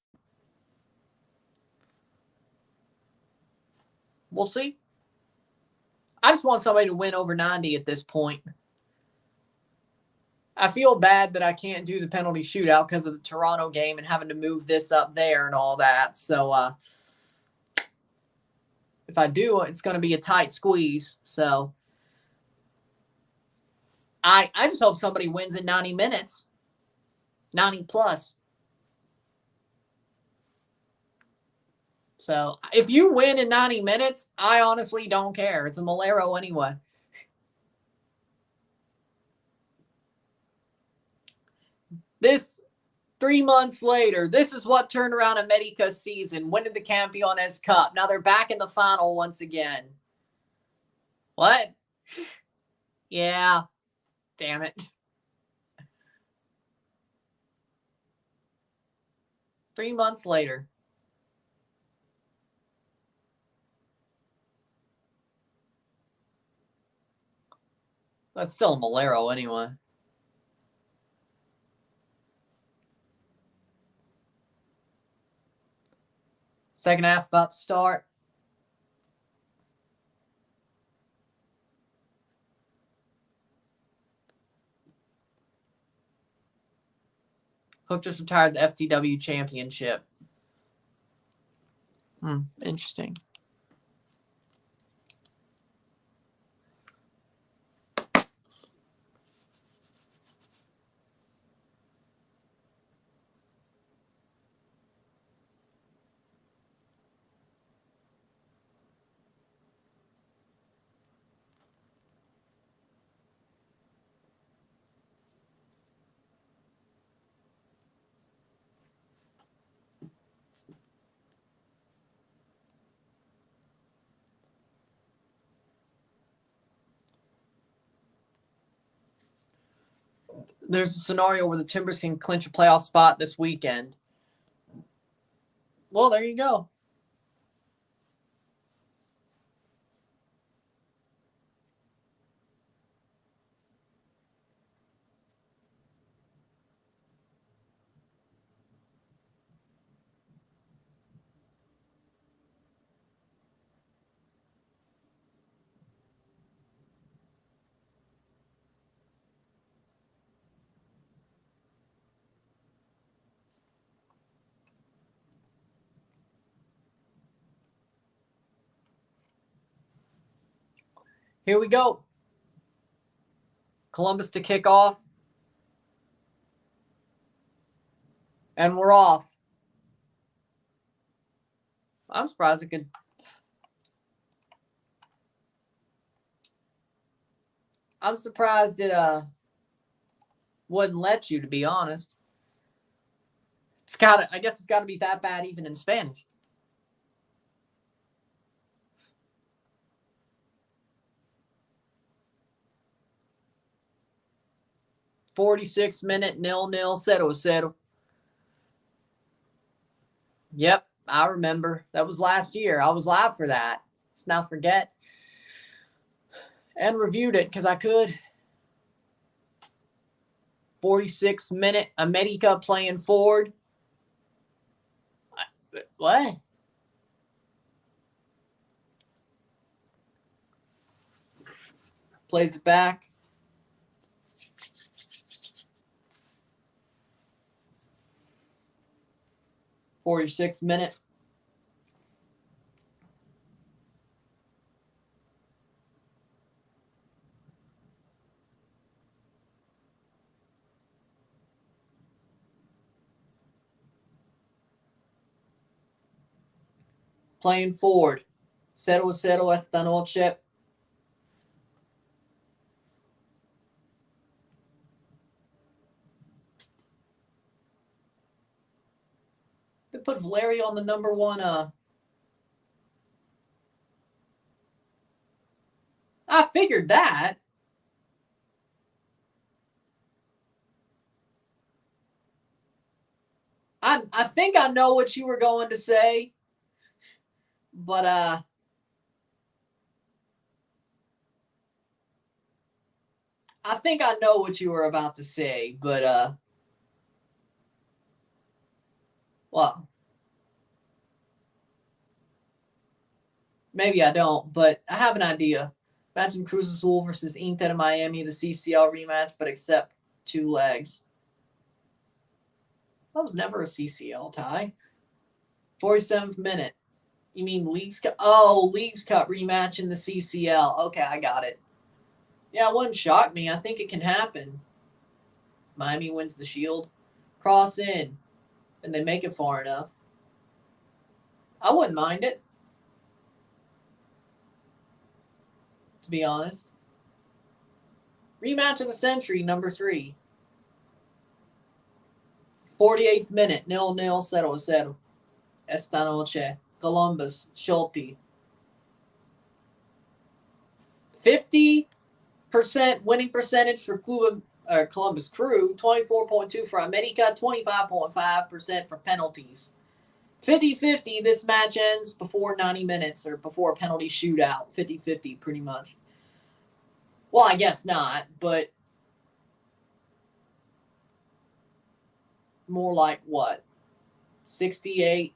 We'll see. I just want somebody to win over 90 at this point. I feel bad that I can't do the penalty shootout because of the Toronto game and having to move this up there and all that. So if I do, it's going to be a tight squeeze. So I just hope somebody wins in 90 minutes. 90 plus. So if you win in 90 minutes, I honestly don't care. It's a Malero anyway. This 3 months later, this is what turned around América's season, winning the Campeones Cup. Now they're back in the final once again. What? Yeah. Damn it. 3 months later. That's still a Malero anyway. Second half about to start. Hook just retired the FTW championship. Interesting. There's a scenario where the Timbers can clinch a playoff spot this weekend. Well, there you go. Here we go. Columbus to kick off. And we're off. I'm surprised it could. I'm surprised it wouldn't let you, to be honest. I guess it's gotta be that bad even in Spanish. (46-minute 0-0 0-0). Yep, I remember. That was last year. I was live for that. Let's not forget. And reviewed it because I could. 46-minute América playing forward. What? Plays it back. (46-minute). Playing forward. 0-0 esta noche. They put Valerio on the number one. I figured that. I think I know what you were going to say, but I think I know what you were about to say, but well, Maybe I don't, but I have an idea. Imagine Cruz Azul versus Inter de Miami, the CCL rematch, but except 2 legs. That was never a CCL tie. 47th minute. You mean Leagues Cup? Oh, Leagues Cup rematch in the CCL. Okay, I got it. Yeah, it wouldn't shock me. I think it can happen. Miami wins the Shield. Cross in. And they make it far enough. I wouldn't mind it. To be honest. Rematch of the century, number 3. 48th minute. 0-0, 0-0. Esta noche. Columbus, Schulte. 50% winning percentage for Columbus Crew, 24.2% for América, 25.5% for penalties. 50-50, this match ends before 90 minutes or before a penalty shootout. 50-50 pretty much. Well, I guess not, but more like what? 68?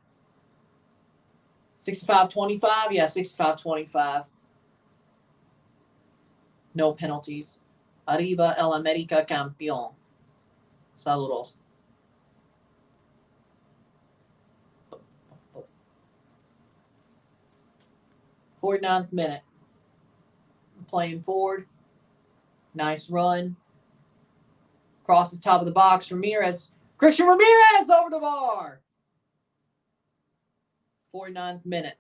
65-25? Yeah, 65-25. No penalties. Arriba el América campeón. Saludos. Forty-ninth minute. Playing forward. Nice run. Crosses top of the box. Ramirez. Christian Ramirez over the bar. 49th minute.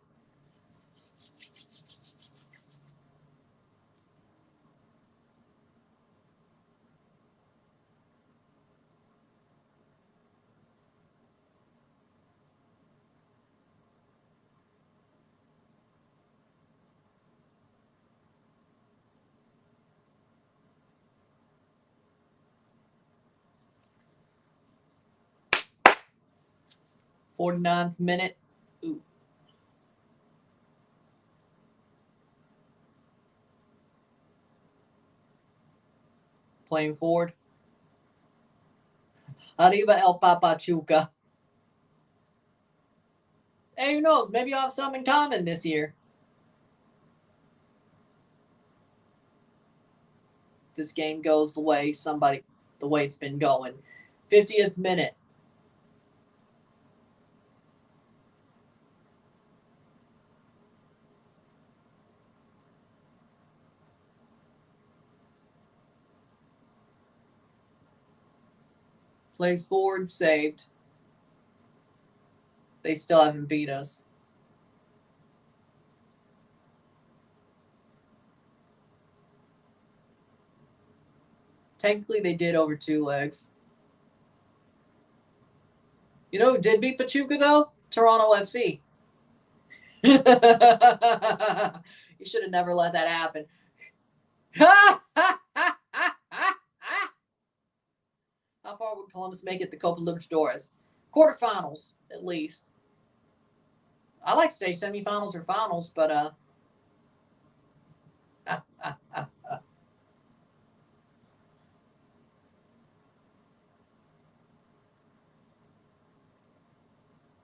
Forty-ninth minute. Ooh. Playing forward. Arriba el Papachuca. Hey, who knows? Maybe you'll have something in common this year. This game goes the way it's been going. 50th minute. Plays forward, saved. They still haven't beat us. Technically, they did over 2 legs. You know who did beat Pachuca, though? Toronto FC. You should have never let that happen. How far would Columbus make it the Copa Libertadores? Quarterfinals, at least. I like to say semifinals or finals, but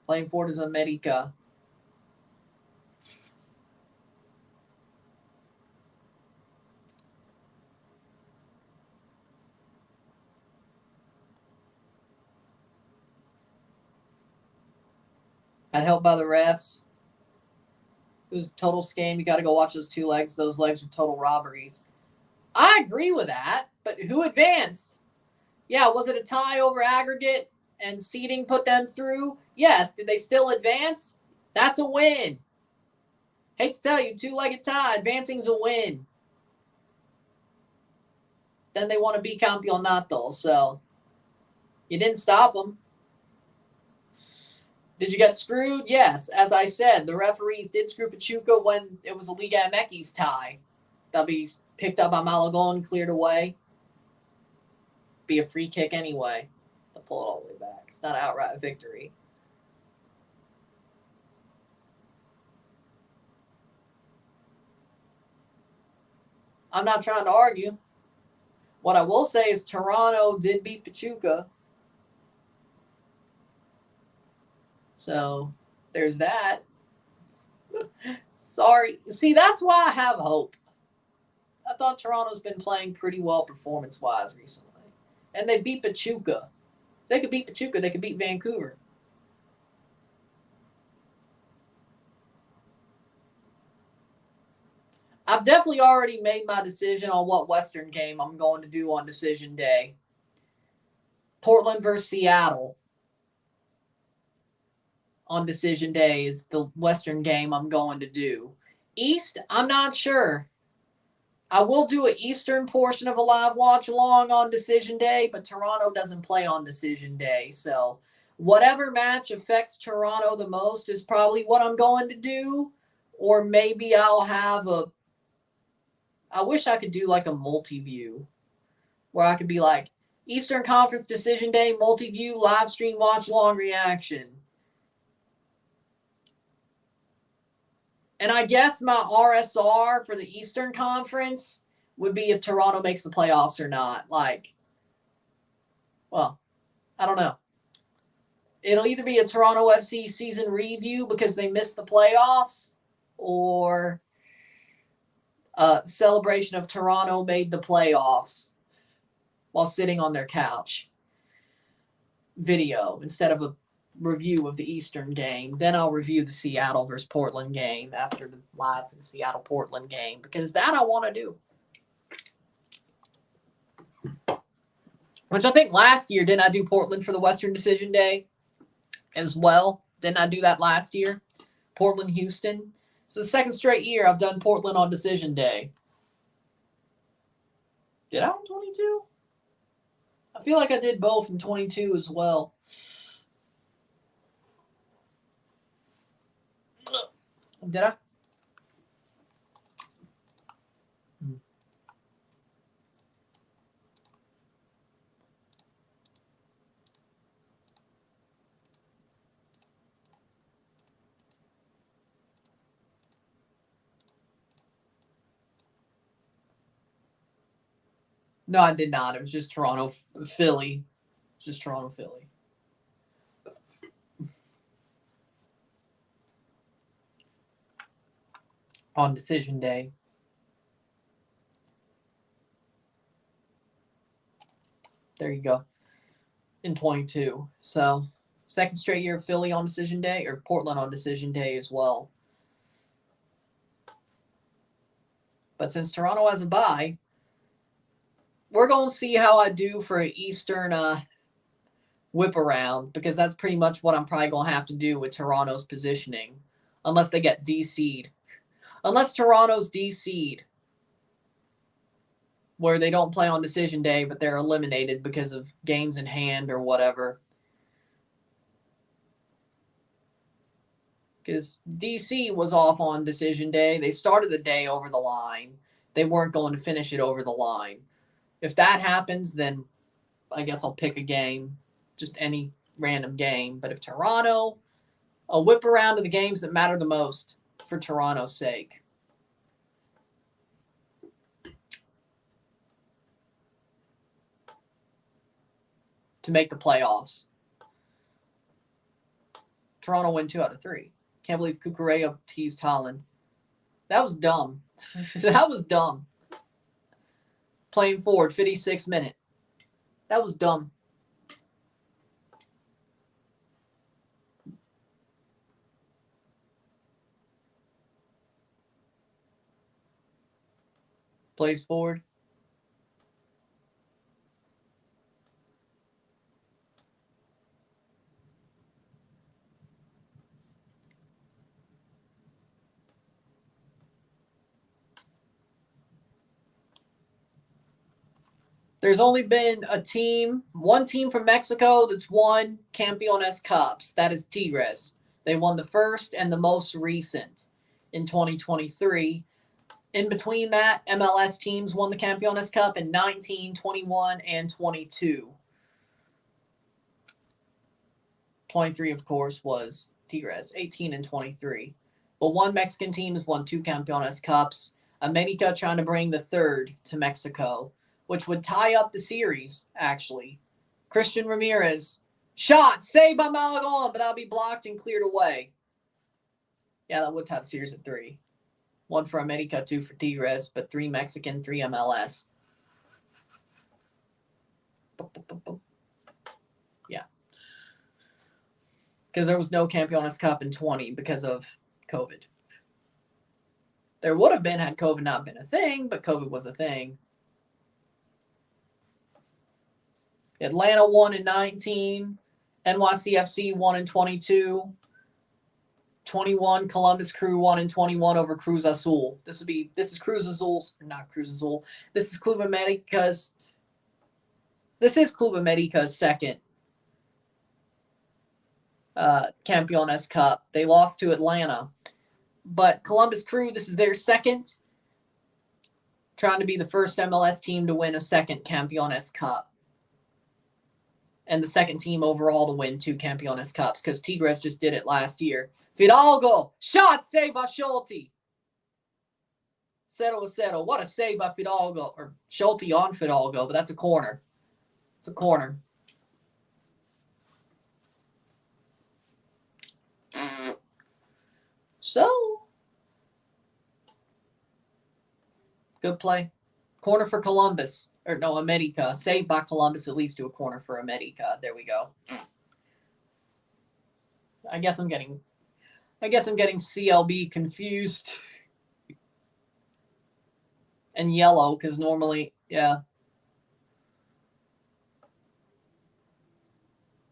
playing forward is América. Got helped by the refs. It was a total scam. You got to go watch those 2 legs. Those legs were total robberies. I agree with that, but who advanced? Yeah, was it a tie over aggregate and seeding put them through? Yes. Did they still advance? That's a win. Hate to tell you, 2-legged tie, advancing is a win. Then they want to be campeonato, so you didn't stop them. Did you get screwed? Yes. As I said, the referees did screw Pachuca when it was a Liga MX tie. That'll be picked up by Malagon, cleared away. Be a free kick anyway. They'll pull it all the way back. It's not an outright victory. I'm not trying to argue. What I will say is Toronto did beat Pachuca. So there's that. Sorry. See, that's why I have hope. I thought Toronto's been playing pretty well performance-wise recently. And they beat Pachuca. They could beat Pachuca. They could beat Vancouver. I've definitely already made my decision on what Western game I'm going to do on decision day. Portland versus Seattle on decision day is the Western game I'm going to do. East, I'm not sure. I will do an Eastern portion of a live watch along on decision day, but Toronto doesn't play on decision day. So whatever match affects Toronto the most is probably what I'm going to do. Or maybe I'll have I wish I could do like a multi-view where I could be like Eastern Conference decision day, multi-view, live stream, watch long reaction. And I guess my RSR for the Eastern Conference would be if Toronto makes the playoffs or not. Like, well, I don't know. It'll either be a Toronto FC season review because they missed the playoffs or a celebration of Toronto made the playoffs while sitting on their couch video instead of a review of the Eastern game. Then I'll review the Seattle versus Portland game after the live Seattle-Portland game because that I want to do. Which I think last year, didn't I do Portland for the Western Decision Day as well? Didn't I do that last year? Portland-Houston. It's the second straight year I've done Portland on Decision Day. Did I in 22? I feel like I did both in 22 as well. Did I? No, I did not. It was just Toronto, Philly. Just Toronto, Philly. On decision day. There you go. In 22. So, second straight year Philly on decision day, or Portland on decision day as well. But since Toronto has a bye, we're going to see how I do for an Eastern whip around, because that's pretty much what I'm probably going to have to do with Toronto's positioning, unless they get DC'd. Unless Toronto's DC'd, where they don't play on decision day, but they're eliminated because of games in hand or whatever. Because DC was off on decision day. They started the day over the line. They weren't going to finish it over the line. If that happens, then I guess I'll pick a game, just any random game. But if Toronto, I'll whip around to the games that matter the most for Toronto's sake. To make the playoffs. Toronto win 2 out of 3. Can't believe Cucurella teased Holland. That was dumb. That was dumb. Playing forward, 56th minute. That was dumb. Plays forward. There's only been one team from Mexico that's won Campeones Cups. That is Tigres. They won the first and the most recent in 2023. In between that, MLS teams won the Campeones Cup in 19, 21, and 22. 23, of course, was Tigres, 18 and 23. But one Mexican team has won 2 Campeones Cups. América trying to bring the third to Mexico, which would tie up the series, actually. Christian Ramirez. Shot. Saved by Malagon, but that'll be blocked and cleared away. Yeah, that would have the series at 3. 1 for América, 2 for Tigres, but 3 Mexican, 3 MLS. Yeah. Because there was no Campeones Cup in 20 because of COVID. There would have been had COVID not been a thing, but COVID was a thing. Atlanta won in 19. NYCFC won in 22. 21, Columbus Crew won in 21 over Cruz Azul. This is Cruz Azul's, not Cruz Azul. This is Club America's. This is Club America's second Campeones Cup. They lost to Atlanta. But Columbus Crew, this is their second. Trying to be the first MLS team to win a second Campeones Cup. And the second team overall to win 2 Campeones Cups because Tigres just did it last year. Fidalgo, shot saved by Schulte. 0-0. What a save by Fidalgo. Or Schulte on Fidalgo, but that's a corner. It's a corner. So, good play. Corner for Columbus. Or no, América. Saved by Columbus, at least to a corner for América. There we go. I guess I'm getting CLB confused. And yellow, because normally, yeah.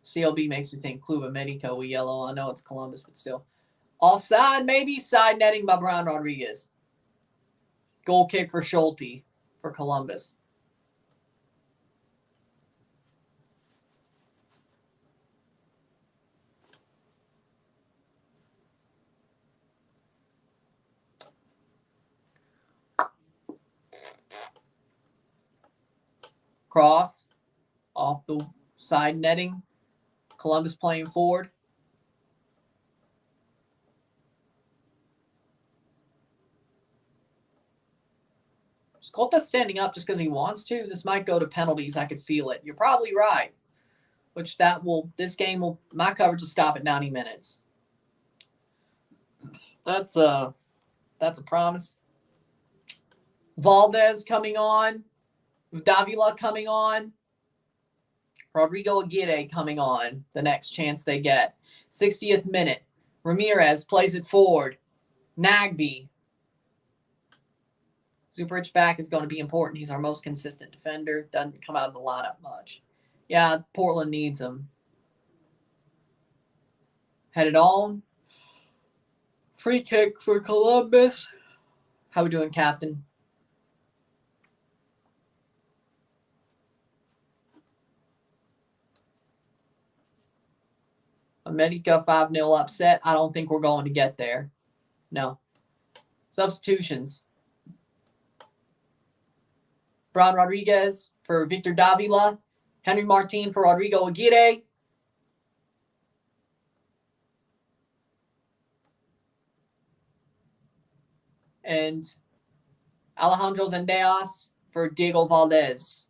CLB makes me think Club America with yellow. I know it's Columbus, but still. Offside, maybe. Side netting by Brian Rodriguez. Goal kick for Schulte for Columbus. Cross off the side netting. Columbus playing forward. Skolta's standing up just because he wants to. This might go to penalties. I could feel it. You're probably right. This game will, my coverage will stop at 90 minutes. That's a promise. Valdez coming on. Davila coming on. Rodrigo Aguirre coming on the next chance they get. 60th minute. Ramirez plays it forward. Nagby. Zuperich back is going to be important. He's our most consistent defender. Doesn't come out of the lineup much. Yeah, Portland needs him. Headed on. Free kick for Columbus. How we doing, Captain? América 5-0 upset. I don't think we're going to get there. No. Substitutions. Brian Rodriguez for Victor Davila. Henry Martin for Rodrigo Aguirre. And Alejandro Zendejas for Diego Valdez.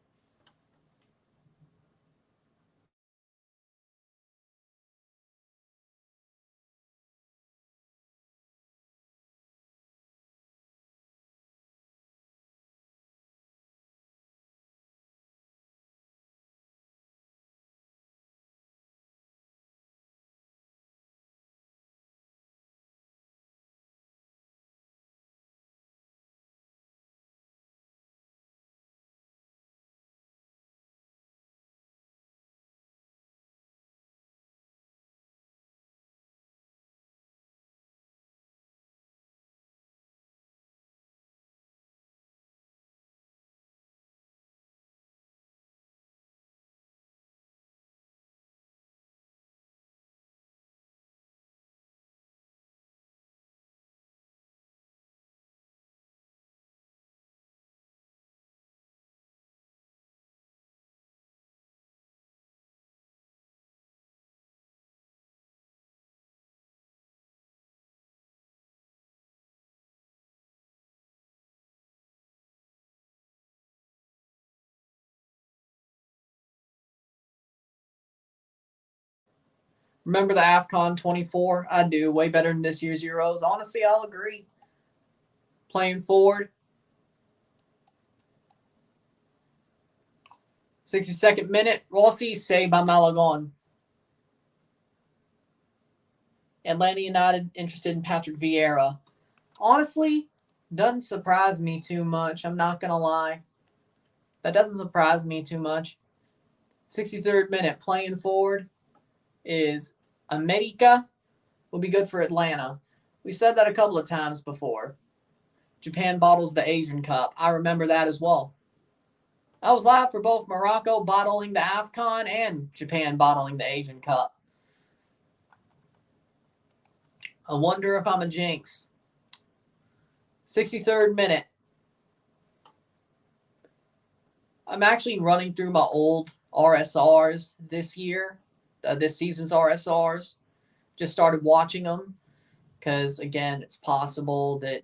Remember the AFCON 24? I do. Way better than this year's Euros. Honestly, I'll agree. Playing forward. 62nd minute. Rossi saved by Malagon. Atlanta United interested in Patrick Vieira. Honestly, doesn't surprise me too much. I'm not going to lie. That doesn't surprise me too much. 63rd minute. Playing forward is América. Will be good for Atlanta. We said that a couple of times before. Japan bottles the Asian Cup. I remember that as well. I was live for both Morocco bottling the AFCON and Japan bottling the Asian Cup. I wonder if I'm a jinx. 63rd minute. I'm actually running through my old RSRs this year. This season's RSRs. Just started watching them because, again, it's possible that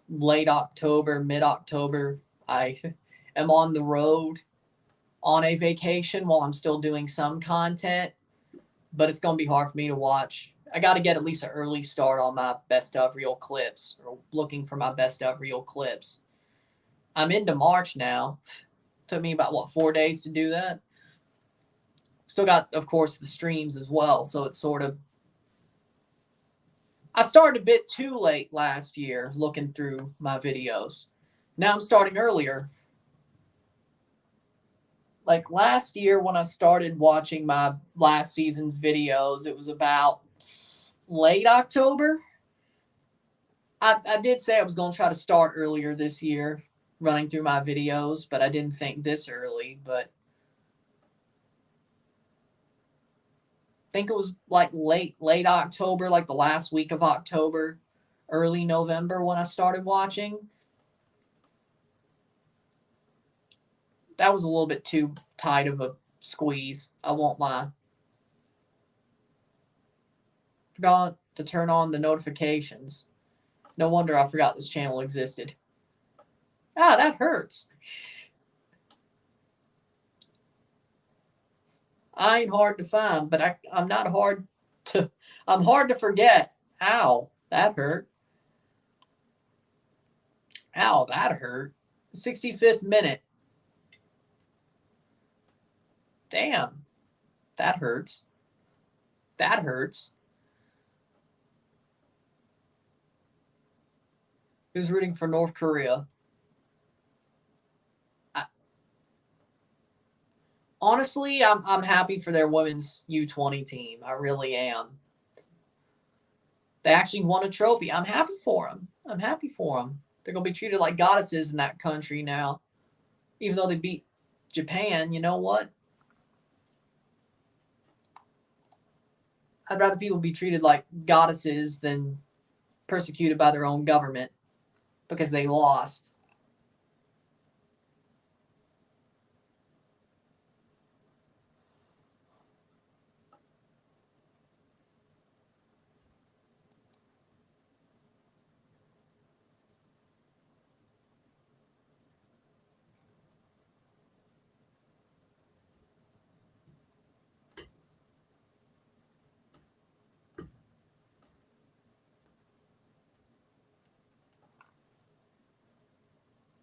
late October, mid-October, I am on the road on a vacation while I'm still doing some content, but it's going to be hard for me to watch. I got to get at least an early start on my best of reel clips, or looking for my best of reel clips. I'm into March now. Took me about, 4 days to do that? Still got, of course, the streams as well, so it's sort of... I started a bit too late last year looking through my videos. Now I'm starting earlier. Like last year when I started watching my last season's videos, it was about late October. I did say I was going to try to start earlier this year running through my videos, but I didn't think this early. But I think it was like late October, like the last week of October, early November when I started watching. That was a little bit too tight of a squeeze, I won't lie. Forgot to turn on the notifications. No wonder I forgot this channel existed. Ah, that hurts. I ain't hard to find, but I'm not hard to... I'm hard to forget. Ow, that hurt. Ow, that hurt. 65th minute. Damn, that hurts. That hurts. Who's rooting for North Korea? Honestly, I'm happy for their women's U20 team. I really am. They actually won a trophy. I'm happy for them. I'm happy for them. They're going to be treated like goddesses in that country now. Even though they beat Japan, you know what? I'd rather people be treated like goddesses than persecuted by their own government because they lost.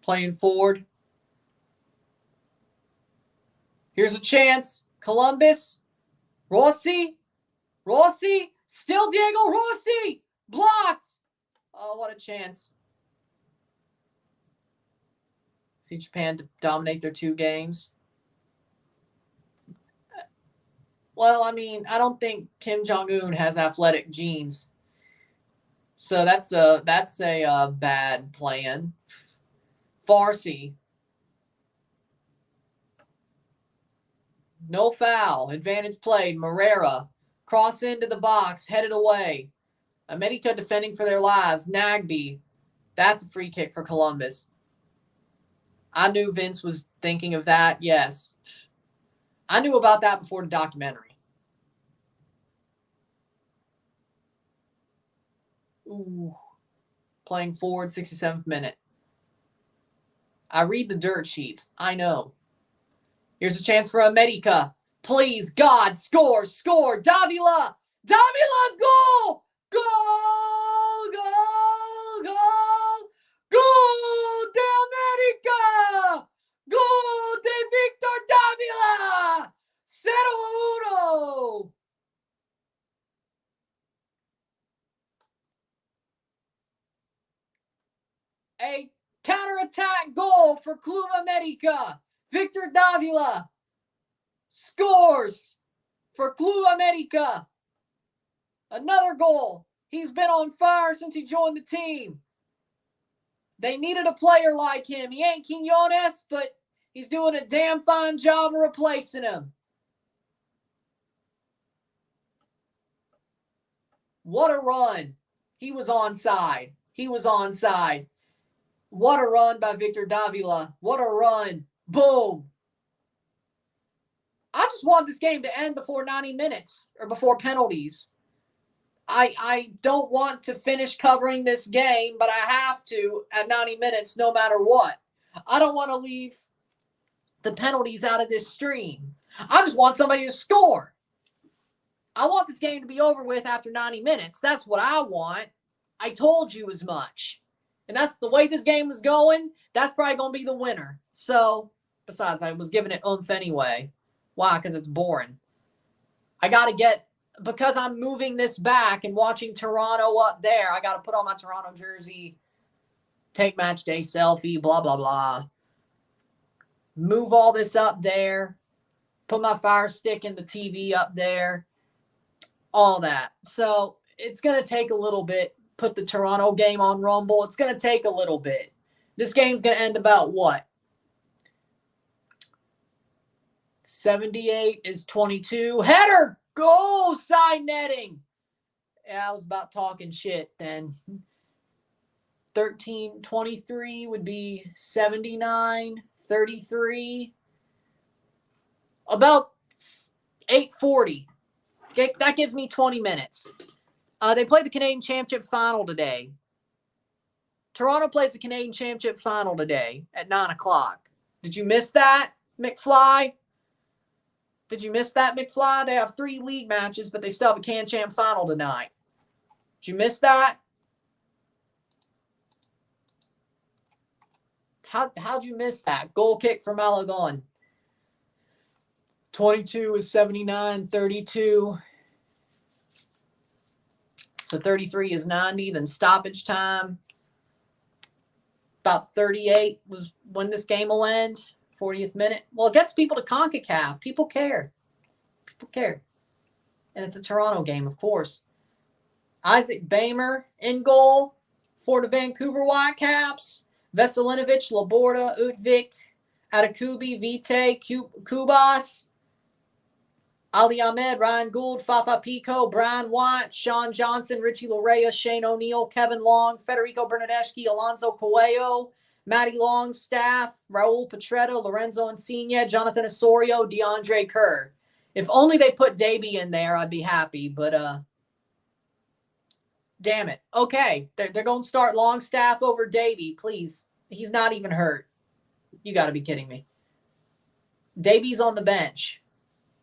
Playing forward. Here's a chance. Columbus. Rossi. Still Diego Rossi. Blocked. Oh, what a chance. See Japan dominate their 2 games. Well, I mean, I don't think Kim Jong-un has athletic genes. So that's a bad plan. Farsi. No foul. Advantage played. Moreira. Cross into the box. Headed away. América defending for their lives. Nagby. That's a free kick for Columbus. I knew Vince was thinking of that. Yes. I knew about that before the documentary. Ooh. Playing forward, 67th minute. I read the dirt sheets. I know. Here's a chance for América. Please, God, score, score. Davila, goal! Goal, goal, goal, gol de América! Gol de Victor Davila! 0-1! A counterattack goal for Club América. Victor Davila scores for Club América. Another goal. He's been on fire since he joined the team. They needed a player like him. He ain't Quinones, but he's doing a damn fine job of replacing him. What a run. He was onside. He was onside. What a run by Victor Davila. What a run. Boom. I just want this game to end before 90 minutes or before penalties. I don't want to finish covering this game, but I have to at 90 minutes no matter what. I don't want to leave the penalties out of this stream. I just want somebody to score. I want this game to be over with after 90 minutes. That's what I want. I told you as much. And that's the way this game was going. That's probably going to be the winner. So, besides, I was giving it oomph anyway. Why? Because it's boring. I got to get, because I'm moving this back and watching Toronto up there, I got to put on my Toronto jersey, take match day selfie, blah, blah, blah. Move all this up there. Put my Fire Stick in the TV up there. All that. So it's going to take a little bit. Put the Toronto game on Rumble. It's going to take a little bit. This game's going to end about what? 78 is 22. Header! Goal! Side netting. Yeah, I was about talking shit then. 13-23 would be 79. 33. About 8:40. That gives me 20 minutes. They play the Canadian Championship Final today. Toronto plays the Canadian Championship Final today at 9 o'clock. Did you miss that, McFly? Did you miss that, McFly? They have 3 league matches, but they still have a Can Champ Final tonight. Did you miss that? How'd you miss that? Goal kick from Malagon. 22 is 79, 32. So 33 is 90, then stoppage time. About 38 was when this game will end. 40th minute. Well, it gets people to CONCACAF. People care. People care. And it's a Toronto game, of course. Isaac Bamer in goal for the Vancouver Whitecaps. Veselinovic, Laborda, Utvik, Atakubi, Vite, Kubas, Ali Ahmed, Ryan Gould, Fafa Pico, Brian White, Sean Johnson, Richie Larea, Shane O'Neill, Kevin Long, Federico Bernadeschi, Alonso Coelho, Matty Longstaff, Raul Petretta, Lorenzo Insigne, Jonathan Osorio, DeAndre Kerr. If only they put Davey in there, I'd be happy. But damn it. Okay, they're going to start Longstaff over Davey. Please, he's not even hurt. You got to be kidding me. Davey's on the bench.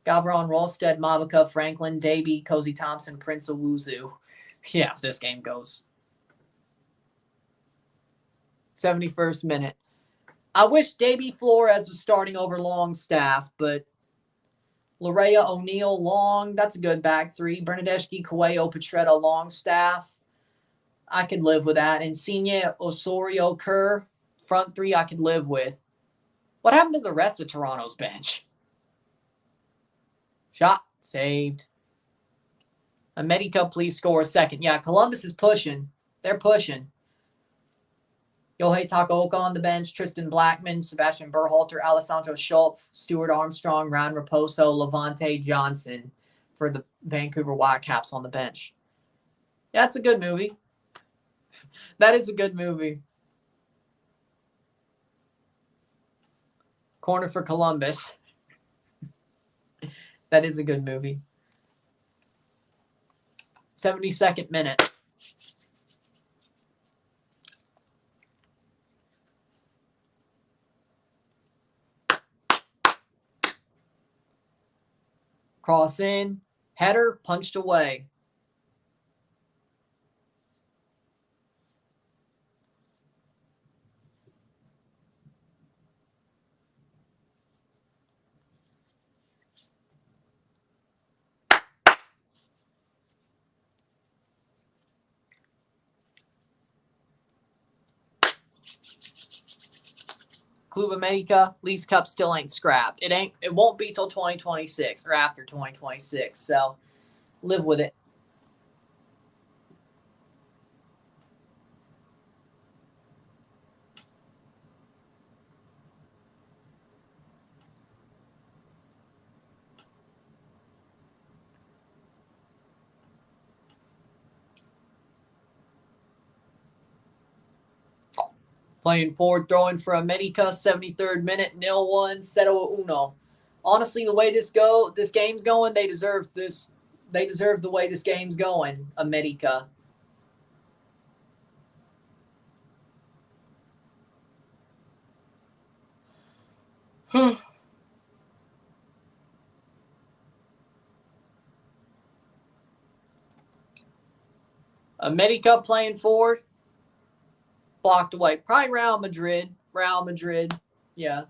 Gavron, Rolstead, Mavica, Franklin, Davey, Cozy Thompson, Prince Owuzu. Yeah, if this game goes. 71st minute. I wish Davey Flores was starting over Longstaff, but Larea, O'Neill, Long, that's a good back 3. Bernadeschi, Coelho, Petretta, Longstaff. I could live with that. Insigne, Osorio, Kerr, front 3 I could live with. What happened to the rest of Toronto's bench? Shot saved. América, please score a second. Yeah, Columbus is pushing. They're pushing. Yohei Takaoka on the bench. Tristan Blackman, Sebastian Berhalter, Alessandro Schultz, Stuart Armstrong, Ryan Raposo, Levante Johnson for the Vancouver Whitecaps on the bench. Yeah, that's a good movie. That is a good movie. Corner for Columbus. That is a good movie. 72nd minute. Cross in. Header punched away. Club América, Leagues Cup still ain't scrapped. It won't be till 2026 or after 2026. So live with it. Playing forward, throwing for América, 73rd minute, 0-1, 0-1. Honestly, the way this game's going, they deserve this. They deserve the way this game's going, América. América playing forward. Blocked away. Probably Real Madrid. Real Madrid. Yeah.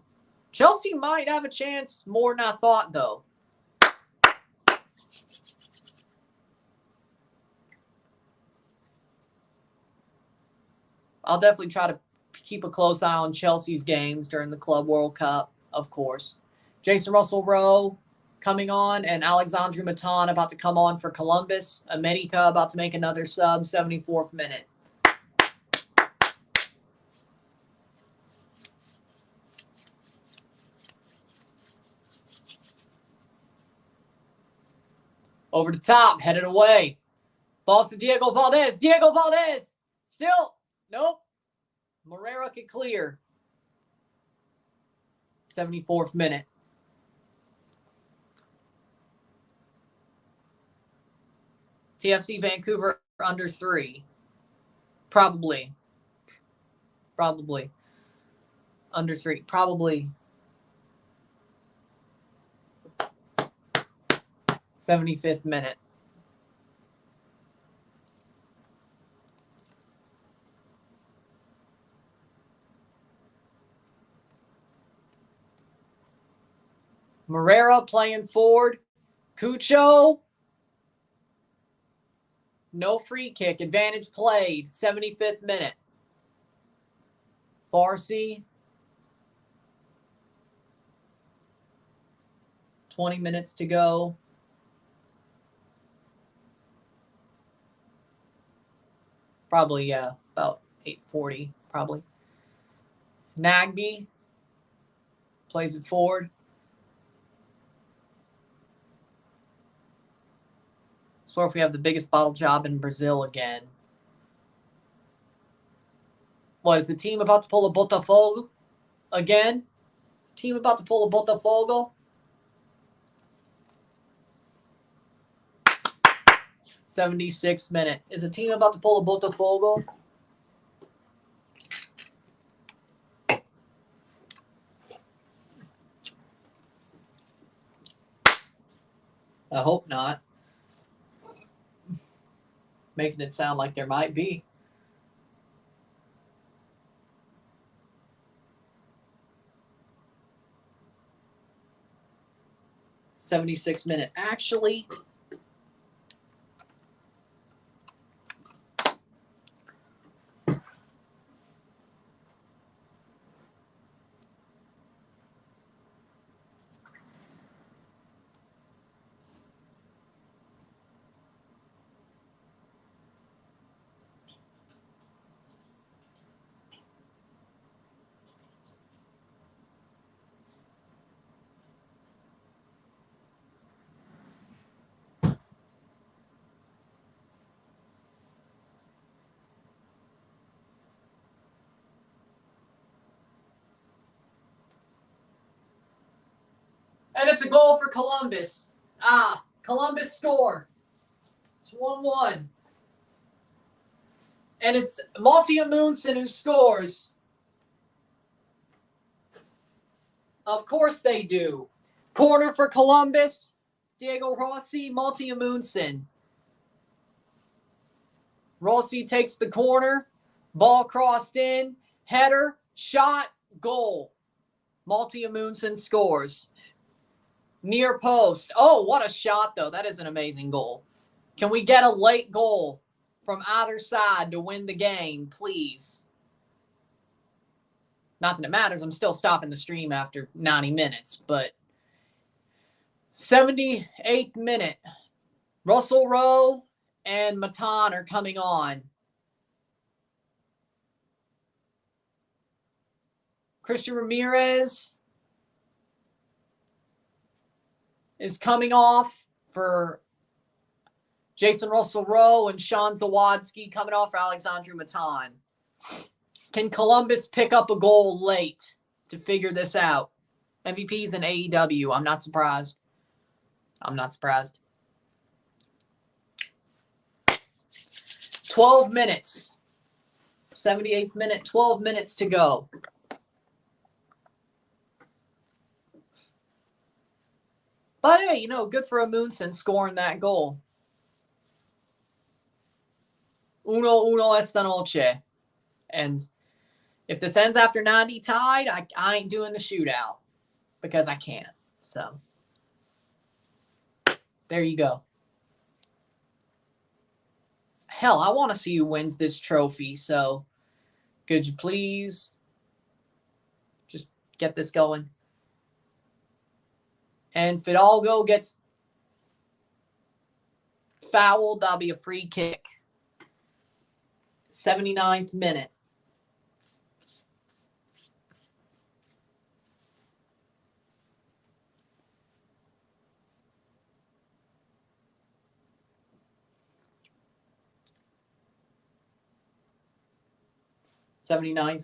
Chelsea might have a chance more than I thought, though. I'll definitely try to keep a close eye on Chelsea's games during the Club World Cup, of course. Jason Russell-Rowe coming on, and Alexandre Matan about to come on for Columbus. América about to make another sub, 74th minute. Over the top, headed away. Balls to Diego Valdez. Diego Valdez! Still, nope. Moreira can clear. 74th minute. TFC Vancouver under 3. Probably. Under 3. Probably. 75th minute. Moreira playing forward. Cucho. No free kick. Advantage played. 75th minute. Farsi. 20 minutes to go. Probably, yeah, about 8:40, probably. Nagby plays it forward. Swear if we have the biggest bottle job in Brazil again. What, is the team about to pull a Botafogo again? Is the team about to pull a Botafogo? 76th minute. Is the team about to pull a Botafogo? I hope not. Making it sound like there might be. '76 minute. Actually, and it's a goal for Columbus. Columbus score. It's 1-1. And it's Maltia Moonson who scores. Of course they do. Corner for Columbus. Diego Rossi, Malti Amundsen. Rossi takes the corner. Ball crossed in. Header, shot, goal. Malti Amundsen scores. Near post. Oh, what a shot, though. That is an amazing goal. Can we get a late goal from either side to win the game, please? Not that it matters. I'm still stopping the stream after 90 minutes, but 78th minute. Russell Rowe and Matan are coming on. Christian Ramirez is coming off for Jason Russell Rowe, and Sean Zawadzki coming off for Alexandru Matan. Can Columbus pick up a goal late to figure this out? MVP's in AEW. I'm not surprised. 12 minutes. 78th minute, 12 minutes to go. But hey, good for Amundsen scoring that goal. Uno esta noche. And if this ends after 90 tied, I ain't doing the shootout because I can't. So there you go. Hell, I want to see who wins this trophy. So could you please just get this going? And Fidalgo gets fouled. That'll be a free kick. 79th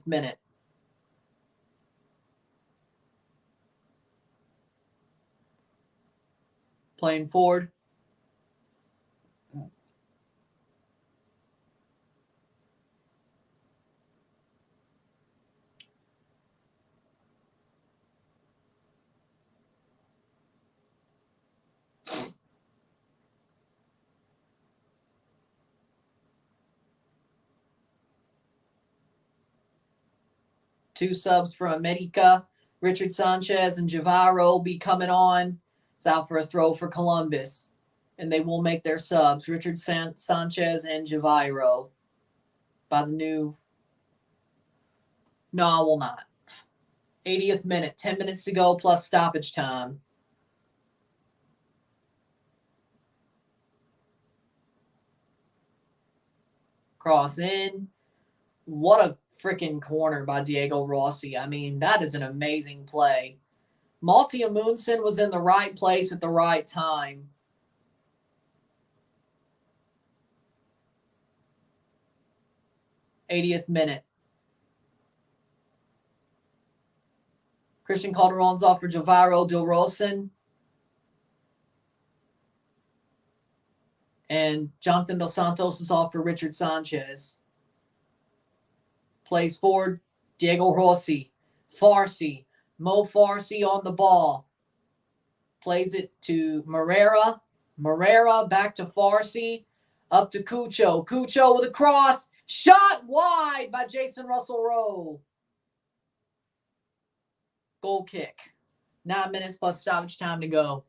minute. Playing forward. Two subs from América. Richard Sanchez and Girault will be coming on. It's out for a throw for Columbus. And they will make their subs. Richard Sanchez and Girault. By the new... No, I will not. 80th minute. 10 minutes to go plus stoppage time. Cross in. What a freaking corner by Diego Rossi. I mean, that is an amazing play. Malti Amundsen was in the right place at the right time. '80th minute. Christian Calderon's off for Javaro Dilrosun. And Jonathan Dos Santos is off for Richard Sanchez. Plays forward, Diego Rossi. Farsi. Mo Farsi on the ball. Plays it to Moreira. Moreira back to Farsi. Up to Cucho. Cucho with a cross. Shot wide by Jason Russell Rowe. Goal kick. 9 minutes plus stoppage time to go.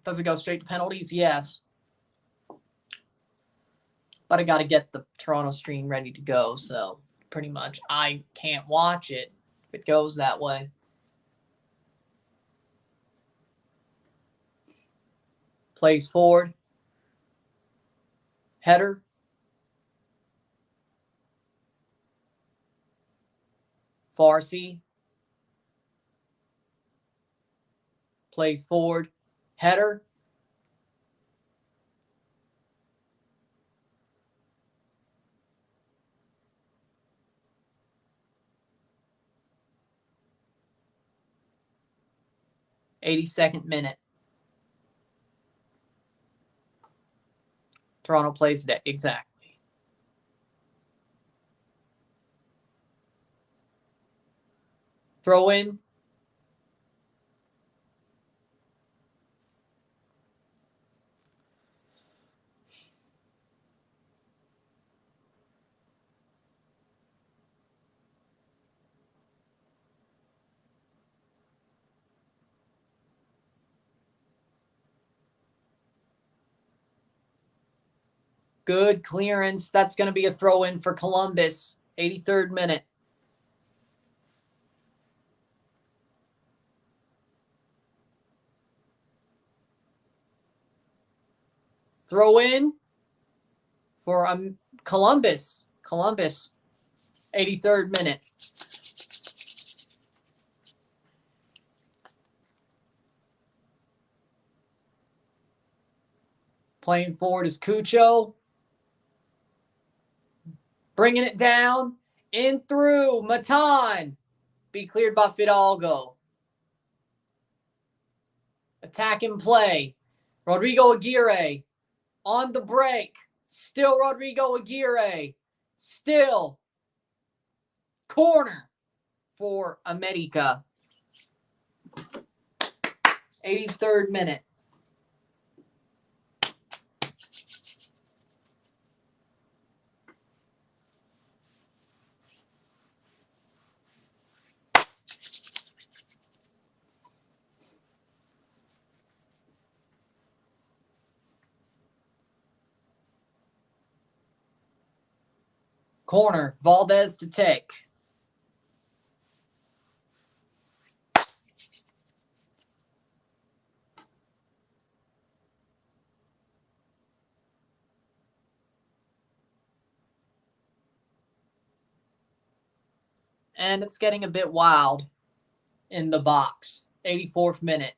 Does it go straight to penalties? Yes. But I got to get the Toronto stream ready to go, so pretty much I can't watch it if it goes that way. Plays forward. Header. Farsi. Plays forward. Header. '82nd minute. Toronto plays it exactly. Throw in. Good clearance. That's going to be a throw in for Columbus. 83rd minute. Throw in for Columbus. Columbus. 83rd minute. Playing forward is Cucho. Bringing it down. In through. Matan. Be cleared by Fidalgo. Attack and play. Rodrigo Aguirre. On the break. Still Rodrigo Aguirre. Still. Corner for América. 83rd minute. Corner, Valdez to take. And it's getting a bit wild in the box. 84th minute.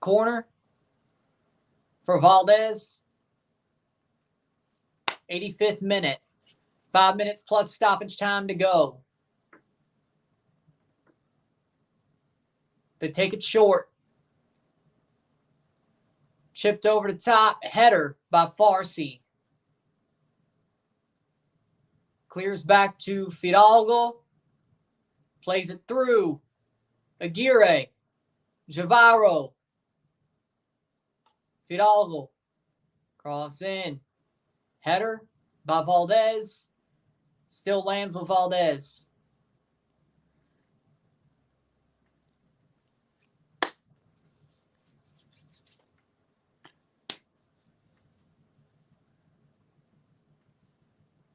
Corner for Valdez. 85th minute. 5 minutes plus stoppage time to go. They take it short. Chipped over the top. Header by Farsi. Clears back to Fidalgo. Plays it through. Aguirre. Javaro. Fidalgo. Cross in. Header by Valdez. Still lands with Valdez.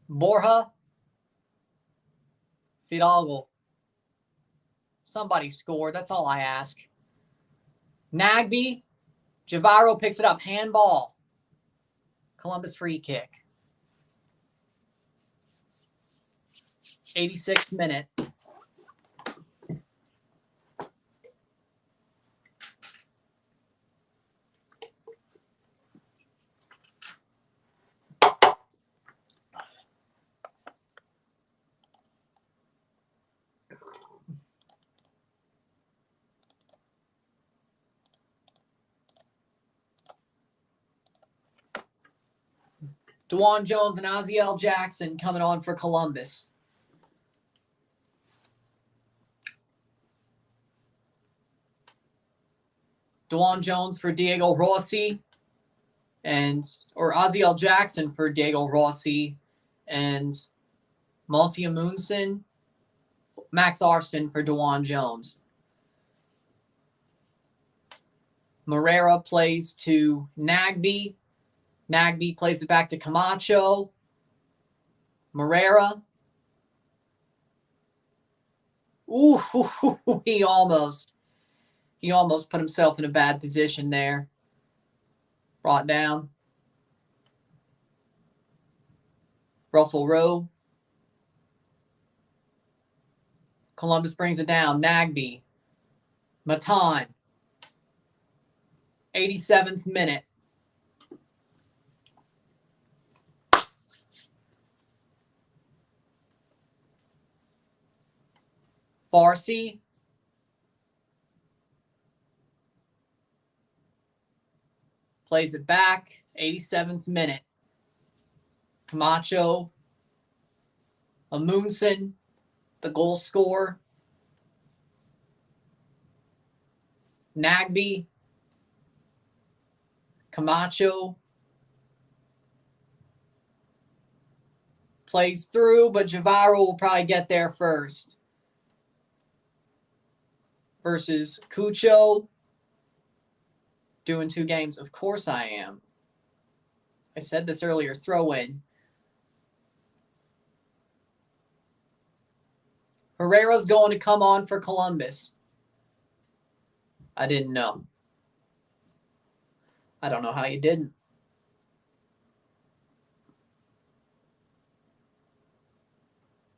Borja. Fidalgo. Somebody scored. That's all I ask. Nagby. Javaro picks it up. Handball. Columbus free kick. 86th minute. DeJuan Jones and Aziel Jackson coming on for Columbus. DeJuan Jones for Diego Rossi, or Aziel Jackson for Diego Rossi, and Monty Amundsen, Max Arston for DeJuan Jones. Moreira plays to Nagby. Nagby plays it back to Camacho. Moreira. Ooh, he almost put himself in a bad position there. Brought down. Russell Rowe. Columbus brings it down. Nagby. Matan. 87th minute. Farsi. Plays it back. 87th minute. Camacho. Amundsen, the goal scorer. Nagby. Camacho. Plays through, but Girault will probably get there first. Versus Cucho. Doing 2 games. Of course I am. I said this earlier. Throw in. Herrera's going to come on for Columbus. I didn't know. I don't know how you didn't.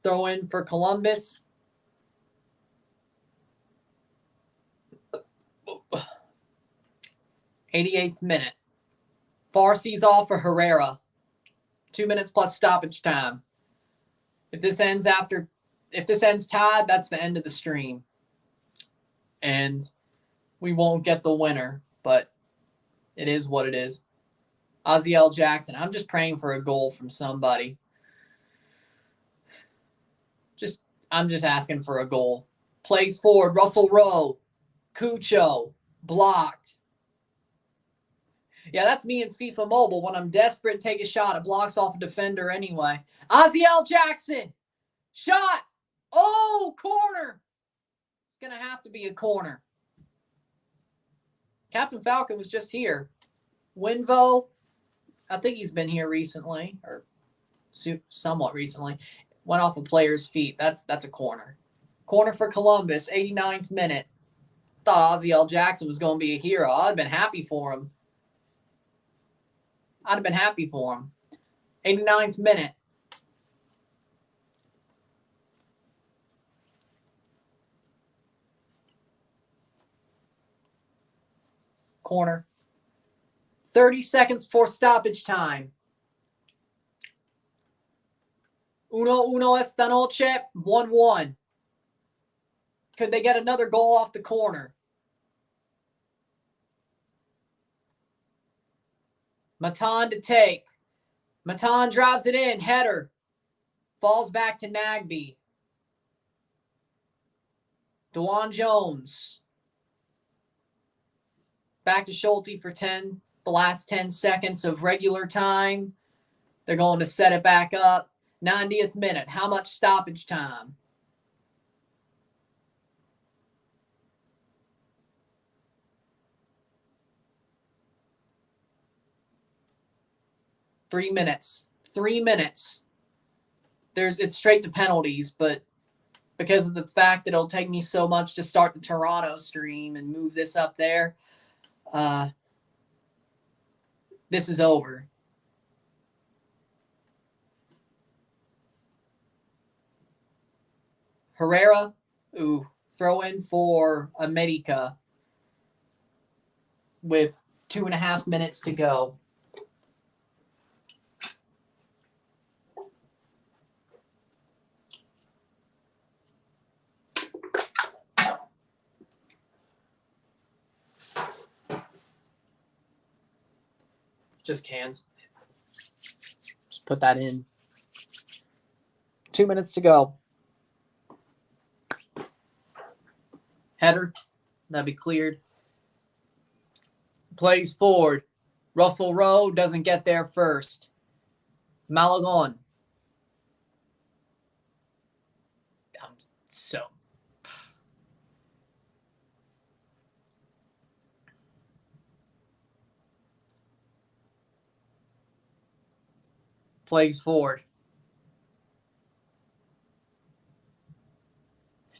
Throw in for Columbus. Oh. 88th minute. Farsi's off for Herrera. 2 minutes plus stoppage time. If this ends tied, that's the end of the stream. And we won't get the winner, but it is what it is. Oziel Jackson. I'm just praying for a goal from somebody. I'm just asking for a goal. Plays forward. Russell Rowe. Cucho. Blocked. Yeah, that's me in FIFA Mobile. When I'm desperate, take a shot. It blocks off a defender anyway. Oziel Jackson. Shot. Oh, corner. It's going to have to be a corner. Captain Falcon was just here. Winvo. I think he's been here recently, or somewhat recently. Went off a player's feet. That's a corner. Corner for Columbus, 89th minute. Thought Oziel Jackson was going to be a hero. I'd have been happy for him. 89th minute. Corner. 30 seconds for stoppage time. Uno esta noche, 1-1. Could they get another goal off the corner? Matan to take. Matan drives it in. Header. Falls back to Nagby. DeJuan Jones. Back to Schulte for the last 10 seconds of regular time. They're going to set it back up. 90th minute. How much stoppage time? Three minutes. It's straight to penalties, but because of the fact that it'll take me so much to start the Toronto stream and move this up there, this is over. Herrera, throw in for América with 2.5 minutes to go. Just cans. Just put that in. 2 minutes to go. Header. That'll be cleared. Plays forward. Russell Rowe doesn't get there first. Malagon. Plays forward.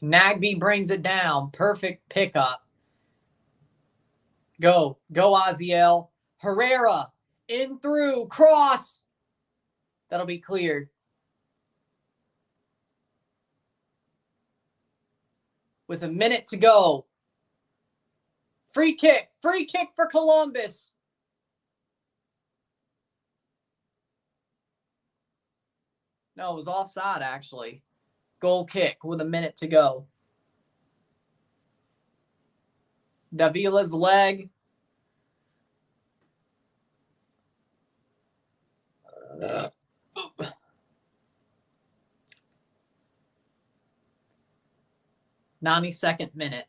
Nagby brings it down. Perfect pickup. Go Oziel. Herrera in through. Cross. That'll be cleared. With a minute to go. Free kick for Columbus. No, it was offside, actually. Goal kick with a minute to go. Davila's leg. Oop. 92nd minute.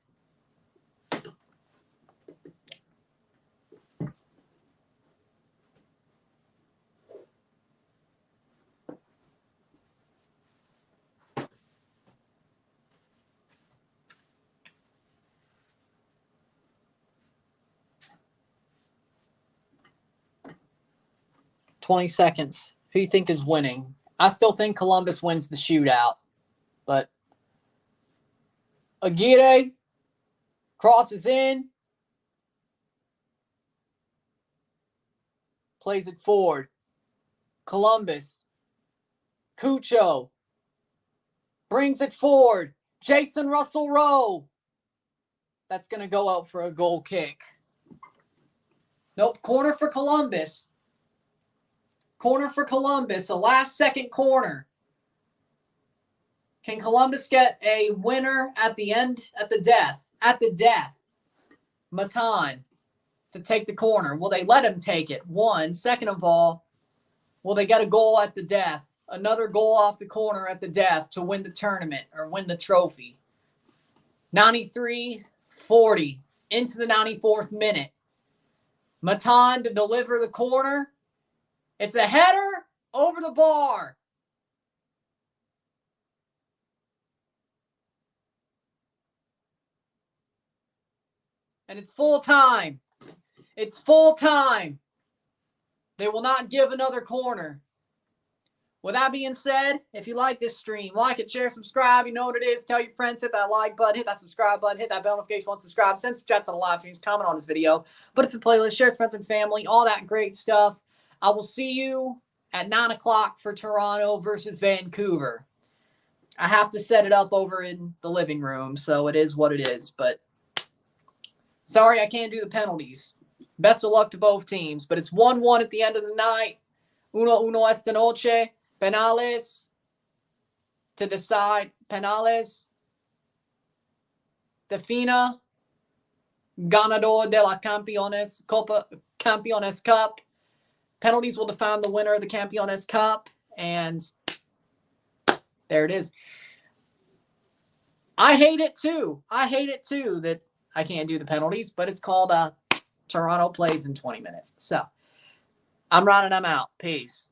$20 seconds. Who do you think is winning? I still think Columbus wins the shootout, but Aguirre crosses in, plays it forward. Columbus, Cucho brings it forward. Jason Russell-Rowe. That's going to go out for a goal kick. Nope, corner for Columbus. Corner for Columbus, a last-second corner. Can Columbus get a winner at the end, at the death? Matan to take the corner. Will they let him take it? One. Second of all, will they get a goal at the death? Another goal off the corner at the death to win the tournament or win the trophy. 93-40 into the 94th minute. Matan to deliver the corner. It's a header over the bar. And it's full time. It's full time. They will not give another corner. With that being said, if you like this stream, like it, share, subscribe. You know what it is. Tell your friends, hit that like button, hit that subscribe button, hit that bell notification once subscribe, send some chats on the live streams, comment on this video, put it in playlist, share with friends and family, all that great stuff. I will see you at 9 o'clock for Toronto versus Vancouver. I have to set it up over in the living room, so it is what it is. But sorry I can't do the penalties. Best of luck to both teams. But it's 1-1 at the end of the night. 1-1 esta noche. Penales to decide. Penales. Defina. Ganador de la Campeones Cup. Penalties will define the winner of the Campeones Cup. And there it is. I hate it too. That I can't do the penalties, but it's called Toronto plays in 20 minutes. So I'm Ron and I'm out. Peace.